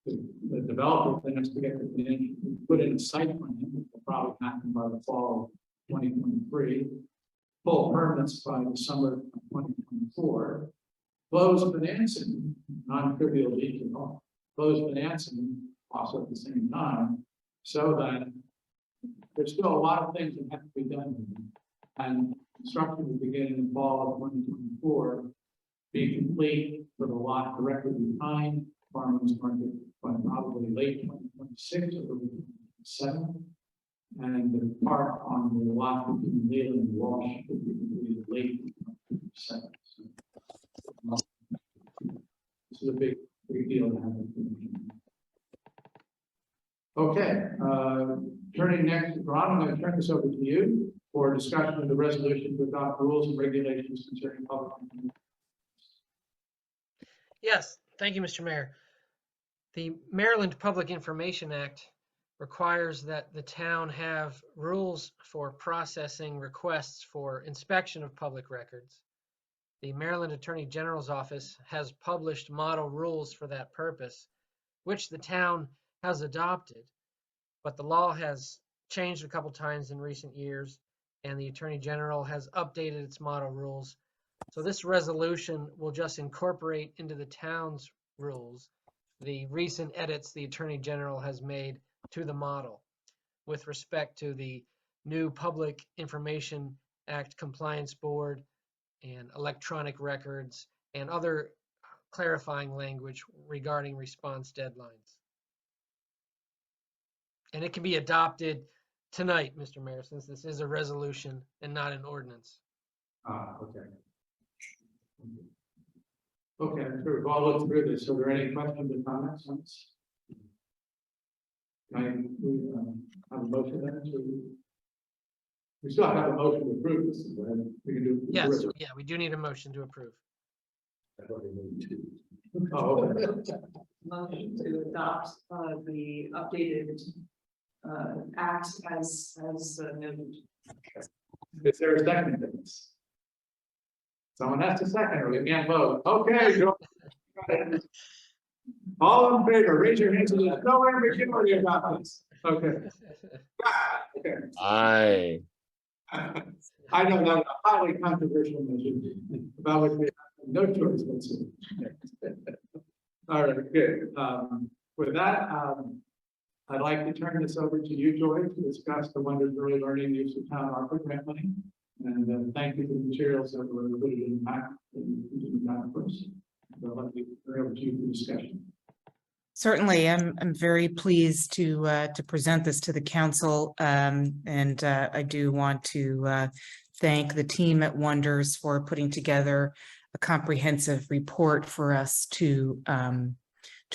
[SPEAKER 1] The developer then has to get the put in a site plan, which will probably happen by the fall of 2023. Full permits by the summer of 2024. Close financing, non-trivial detail. Close financing also at the same time, so that there's still a lot of things that have to be done. And construction will begin in the fall of 2024, be complete for the lot directly behind Farmers Market by probably late 2026 or 2027. And the park on the lot between Leland and Walsh will be completed late 2027. So, this is a big deal to happen. Okay, turning next to Ron, I'm going to turn this over to you for discussion of the resolution to adopt rules and regulations concerning public
[SPEAKER 5] Yes, thank you, Mr. Mayor. The Maryland Public Information Act requires that the town have rules for processing requests for inspection of public records. The Maryland Attorney General's office has published model rules for that purpose, which the town has adopted, but the law has changed a couple times in recent years, and the Attorney General has updated its model rules. So this resolution will just incorporate into the town's rules the recent edits the Attorney General has made to the model with respect to the new Public Information Act Compliance Board and electronic records and other clarifying language regarding response deadlines. And it can be adopted tonight, Mr. Mayor, since this is a resolution and not an ordinance.
[SPEAKER 1] Okay. Okay, I'm sure we've all looked through this. Are there any questions or comments on this? Can I have a motion then? We still have a motion to approve this. We can do.
[SPEAKER 5] Yes, yeah, we do need a motion to approve.
[SPEAKER 1] Oh, okay.
[SPEAKER 2] Motion to adopt the updated act as noted.
[SPEAKER 1] Is there a second to this? Someone has to second or we can't vote. Okay. Go. All in favor, raise your hands. There's no ambiguity about this. Okay. Okay.
[SPEAKER 12] Aye.
[SPEAKER 1] I know that was a highly controversial measure about which we have no choice whatsoever. All right, good. With that, I'd like to turn this over to you, Joy, to discuss the Wonders Early Learning use of town ARPA grant money. And thank you for the materials that were included in the pack. So let me turn over to you for discussion.
[SPEAKER 13] Certainly, I'm very pleased to present this to the council, and I do want to thank the team at Wonders for putting together a comprehensive report for us to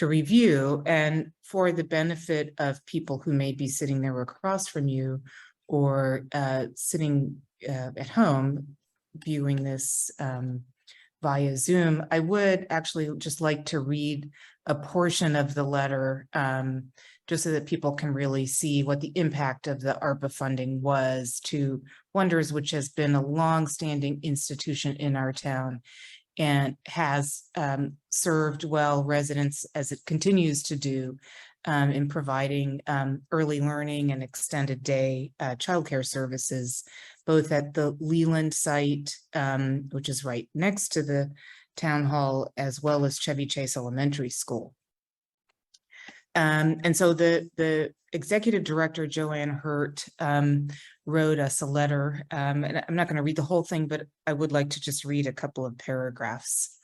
[SPEAKER 13] review, and for the benefit of people who may be sitting there across from you or sitting at home viewing this via Zoom. I would actually just like to read a portion of the letter just so that people can really see what the impact of the ARPA funding was to Wonders, which has been a long-standing institution in our town and has served well residents as it continues to do in providing early learning and extended day childcare services, both at the Leland site, which is right next to the town hall, as well as Chevy Chase Elementary School. And so the executive director, Joanne Hurt, wrote us a letter, and I'm not going to read the whole thing, but I would like to just read a couple of paragraphs.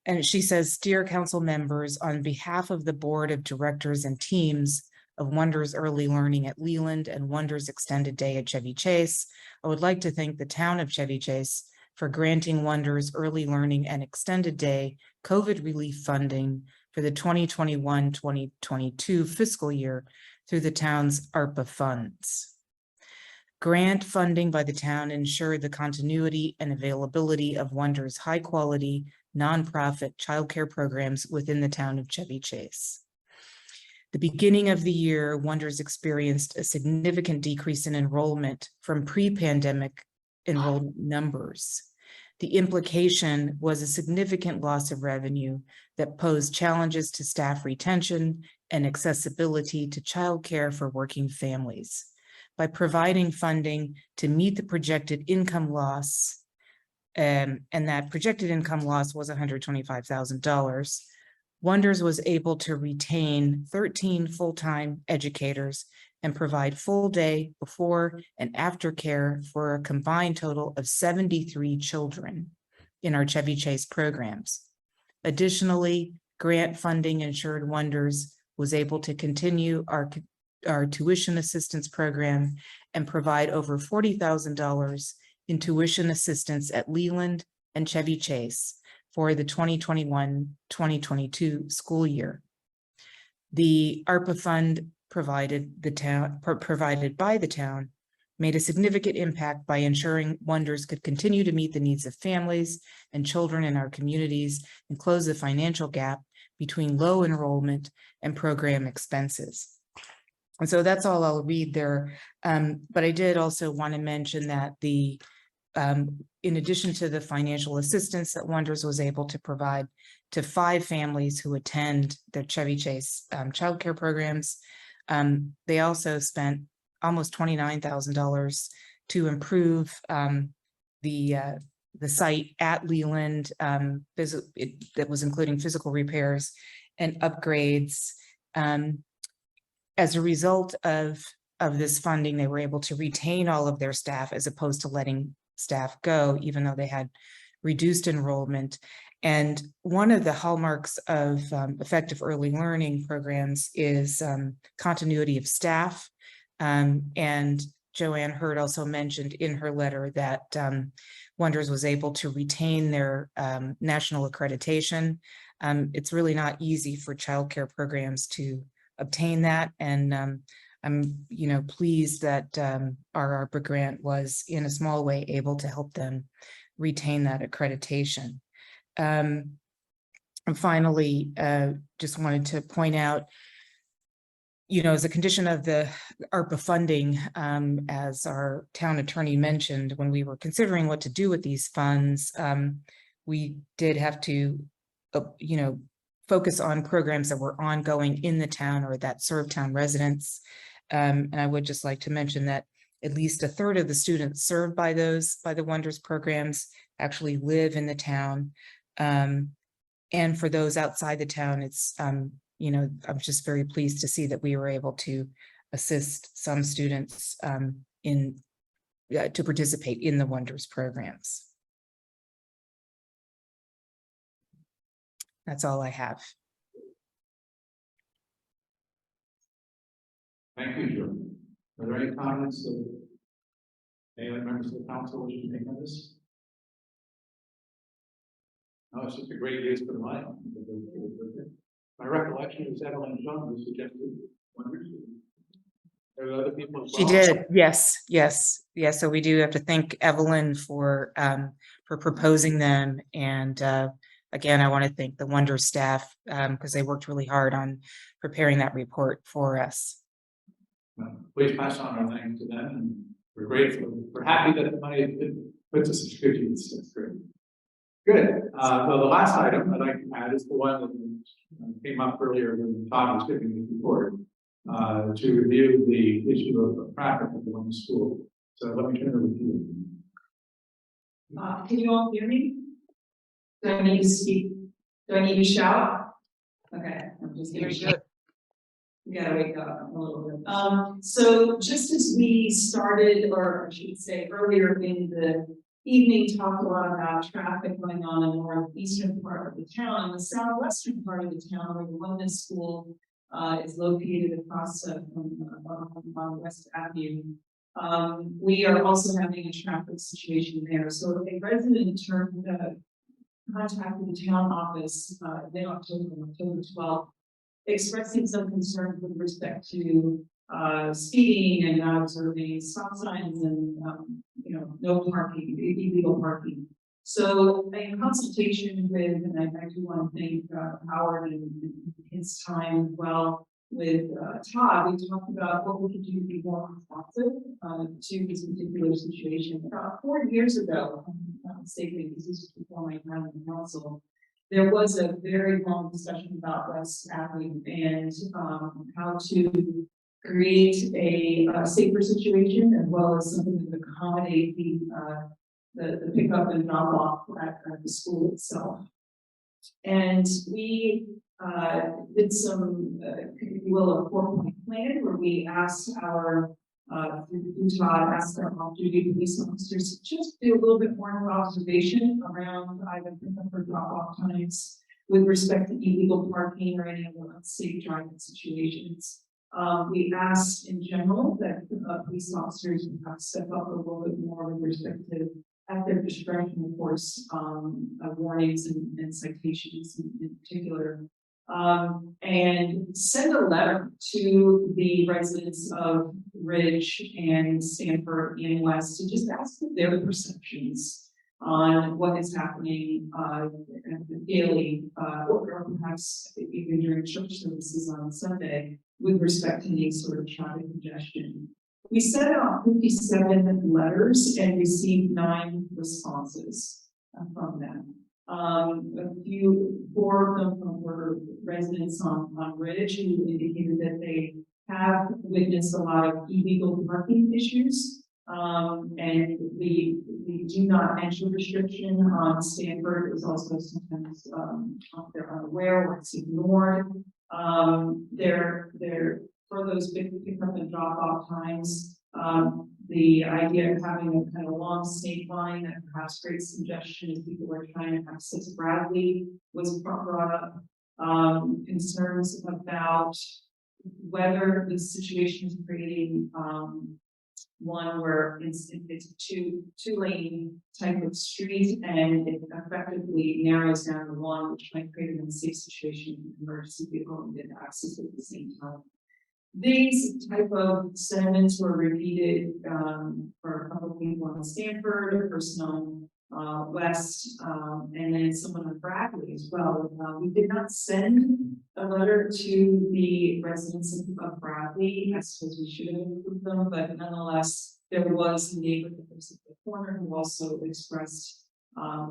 [SPEAKER 13] And she says, "Dear council members, on behalf of the board of directors and teams of Wonders Early Learning at Leland and Wonders Extended Day at Chevy Chase, I would like to thank the town of Chevy Chase for granting Wonders Early Learning and Extended Day COVID relief funding for the 2021-2022 fiscal year through the town's ARPA funds. Grant funding by the town ensured the continuity and availability of Wonders high-quality, nonprofit childcare programs within the town of Chevy Chase. The beginning of the year, Wonders experienced a significant decrease in enrollment from pre-pandemic enrollment numbers. The implication was a significant loss of revenue that posed challenges to staff retention and accessibility to childcare for working families. By providing funding to meet the projected income loss, and that projected income loss was $125,000, Wonders was able to retain 13 full-time educators and provide full-day before and after care for a combined total of 73 children in our Chevy Chase programs. Additionally, grant funding ensured Wonders was able to continue our tuition assistance program and provide over $40,000 in tuition assistance at Leland and Chevy Chase for the 2021-2022 school year. The ARPA fund provided by the town made a significant impact by ensuring Wonders could continue to meet the needs of families and children in our communities and close the financial gap between low enrollment and program expenses. And so that's all I'll read there. But I did also want to mention that in addition to the financial assistance that Wonders was able to provide to 5 families who attend the Chevy Chase childcare programs, they also spent almost $29,000 to improve the site at Leland, that was including physical repairs and upgrades. As a result of this funding, they were able to retain all of their staff as opposed to letting staff go, even though they had reduced enrollment. And one of the hallmarks of effective early learning programs is continuity of staff. And Joanne Hurd also mentioned in her letter that Wonders was able to retain their national accreditation. It's really not easy for childcare programs to obtain that. And I'm pleased that our ARPA grant was in a small way able to help them retain that accreditation. And finally, just wanted to point out, as a condition of the ARPA funding, as our town attorney mentioned, when we were considering what to do with these funds, we did have to, focus on programs that were ongoing in the town or that serve town residents. And I would just like to mention that at least 1/3 of the students served by the Wonders programs actually live in the town. And for those outside the town, it's, I'm just very pleased to see that we were able to assist some students to participate in the Wonders programs. That's all I have.
[SPEAKER 1] Thank you, Joe. Are there any comments of any other members of the council wish to make on this? No, it's just a great use for the money. My recollection is Evelyn John was suggested Wonders. There were other people as well.
[SPEAKER 13] She did, yes. So we do have to thank Evelyn for proposing them. And again, I want to thank the Wonders staff because they worked really hard on preparing that report for us.
[SPEAKER 1] Please pass on our thanks to them, and we're grateful. We're happy that the money has been put to subscriptions. That's great. Good. So the last item I'd like to add is the one that came up earlier when Todd was giving his report to review the issue of traffic at the one school. So let me turn it over to you.
[SPEAKER 2] Can you all hear me? Do I need to speak? Do I need to shout? Okay, I'm just
[SPEAKER 5] Very
[SPEAKER 2] gonna
[SPEAKER 5] good.
[SPEAKER 2] You gotta wake up a little bit. So just as we started, or I should say earlier in the evening, talked a lot about traffic going on in the northeastern part of the town, and the southwestern part of the town, where the Wonders School is located across on West Avenue. We are also having a traffic situation there. So a resident contacted the town office in October 12th, expressing some concern with respect to speeding and not observing stop signs and no parking, illegal parking. So in consultation with, and I do want to thank Howard and his time as well with Todd, we talked about what we could do to be more responsive to this particular situation. About 4 years ago, if I'm not mistaken, this is before my time in the council, there was a very long discussion about West Avenue and how to create a safer situation, as well as something that would accommodate the pickup and drop off at the school itself. And we did some, if you will, a 4-point plan where we asked our Todd asked our off-duty police officers to just do a little bit more observation around either pickup or drop-off times with respect to illegal parking or any other unsafe driving situations. We asked in general that police officers would have to step up a little bit more with respect to, at their discretion, of course, warnings and citations in particular. and send a letter to the residents of Ridge and Stanford and West to just ask for their perceptions on what is happening daily, or perhaps even during church services on Sunday with respect to any sort of traffic congestion. We sent out 57 letters and received 9 responses from them. Four of them were residents on Ridge who indicated that they have witnessed a lot of illegal parking issues. And the do not enter restriction on Stanford is also sometimes they're unaware or it's ignored. For those big pickup and drop off times, the idea of having a kind of long snake line that perhaps creates congestion as people are trying to access Bradley was brought up. Concerns about whether the situation is creating one where it's a two-lane type of street and it effectively narrows down to one, which might create an unsafe situation for an emergency vehicle and get access at the same time. These type of sentiments were repeated for a couple of people in Stanford, a person on West, and then someone on Bradley as well. We did not send a letter to the residents of Bradley. I suppose we should have included them, but nonetheless, there was a neighbor at the corner who also expressed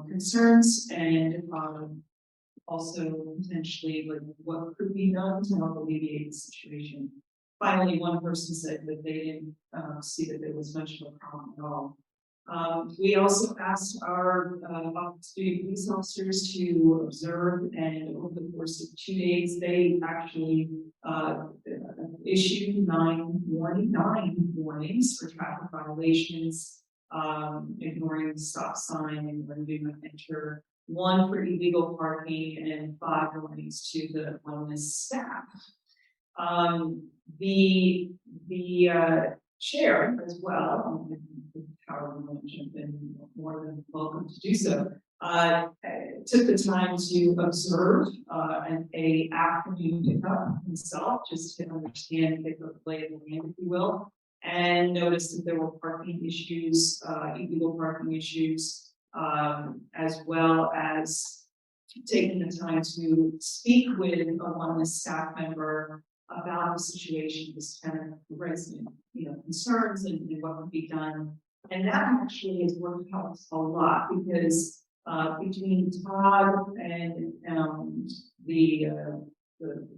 [SPEAKER 2] concerns and also potentially like what could be done to help alleviate the situation. Finally, one person said that they didn't see that there was much of a problem at all. We also asked our police officers to observe, and over the course of 2 days, they actually issued 9 warnings for traffic violations, ignoring the stop sign and when do not enter, 1 for illegal parking, and 5 warnings to the wellness staff. The chair as well, Howard will jump in more than welcome to do so, took the time to observe an afternoon pickup himself, just to understand the lay of the land, if you will, and noticed that there were parking issues, illegal parking issues, as well as taking the time to speak with one of the staff member about the situation, this kind of resident, concerns and what can be done. And that actually has worked out a lot because between Todd and the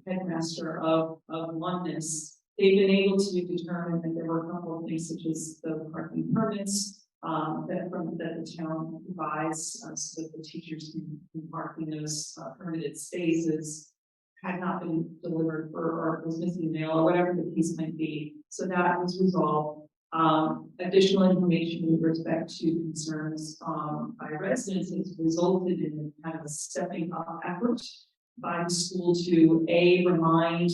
[SPEAKER 2] headmaster of Oneness, they've been able to determine that there were a couple of things such as the parking permits that the town provides so that the teachers can park in those permitted spaces had not been delivered or was missing mail or whatever the case might be. So that was resolved. Additional information with respect to concerns by residents has resulted in kind of a stepping up effort by the school to remind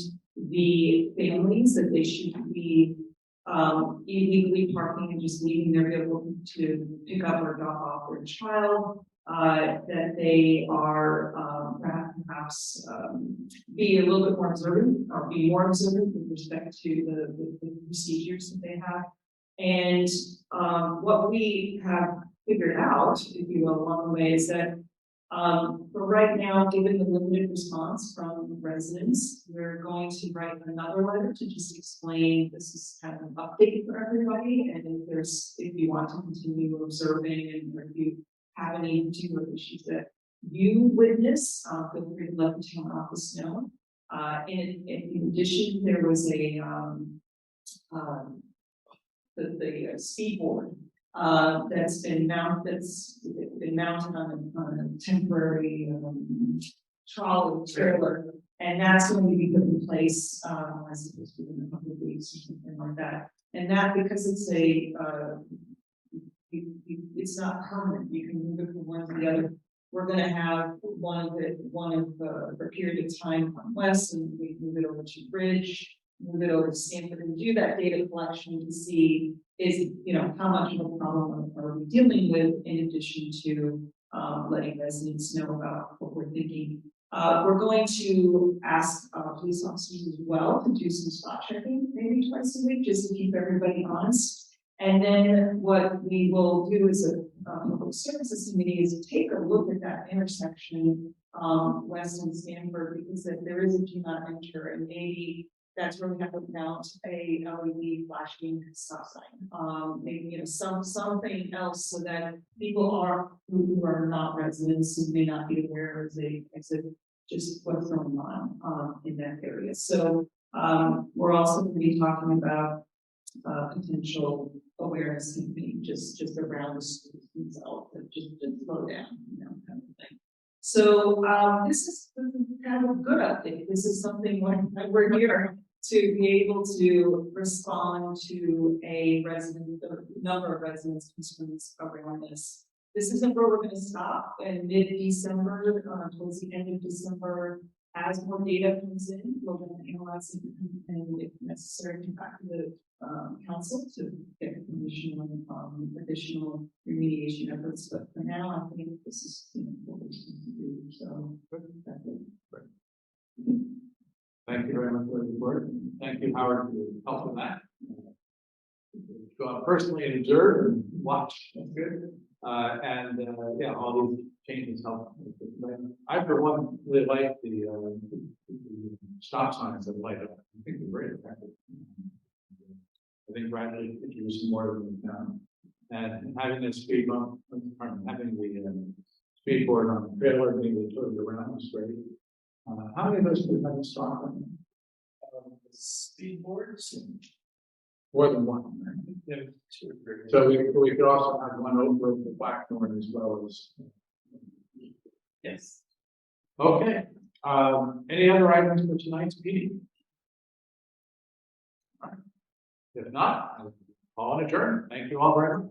[SPEAKER 2] the families that they shouldn't be illegally parking and just leaving their vehicle to pick up or drop off their child, that they are perhaps be a little bit more observant or be more observant with respect to the procedures that they have. And what we have figured out, if you will, along the way is that for right now, given the limited response from residents, we're going to write another letter to just explain this is kind of an update for everybody. And if you want to continue observing and if you have any particular issues that you witness, feel free to let the town office know. In addition, there was the speed board that's been mounted on a temporary trolley trailer, and that's going to be put in place I suppose within a couple of weeks or something like that. And that because it's it's not permanent, you can move it from one to the other. We're going to have one for a period of time on West, and we move it over to Ridge, move it over to Stanford, and do that data collection to see how much of a problem are we dealing with, in addition to letting residents know about what we're thinking. We're going to ask police officers as well to do some spot checking, maybe twice a week, just to keep everybody honest. And then what we will do as a public services committee is take a look at that intersection west of Stanford, because if there is a do not enter, and maybe that's where we have to mount a LED flashing stop sign. Maybe something else so that people who are not residents, who may not be aware as a just what's going on in that area. So we're also going to be talking about potential awareness campaign just around the schools themselves, just slow down, kind of thing. So this is kind of a good update. This is something we're here to be able to respond to a number of residents' concerns around this. This isn't where we're going to stop. In mid-December, towards the end of December, as more data comes in, we're going to analyze it and if necessary, come back to the council to get information on additional remediation efforts. But for now, I think this is what we're supposed to do. So that's it.
[SPEAKER 1] Thank you very much for the report. Thank you, Howard, for your help with that. Go out personally and observe and watch. That's good. Yeah, all these changes help. I, for one, really like the stop signs that light up. I think they're very effective. I think Bradley introduced more of them now. And having the speed bump, having the speed board on the trailer, being able to turn it around is great. How many of those do have a stop on them? Speed boards? More than one. Yeah, two or three. So we could also have one over the Blackthorn as well as. Yes. Okay. Any other items for tonight's meeting? All right. If not, I'll adjourn. Thank you all very much.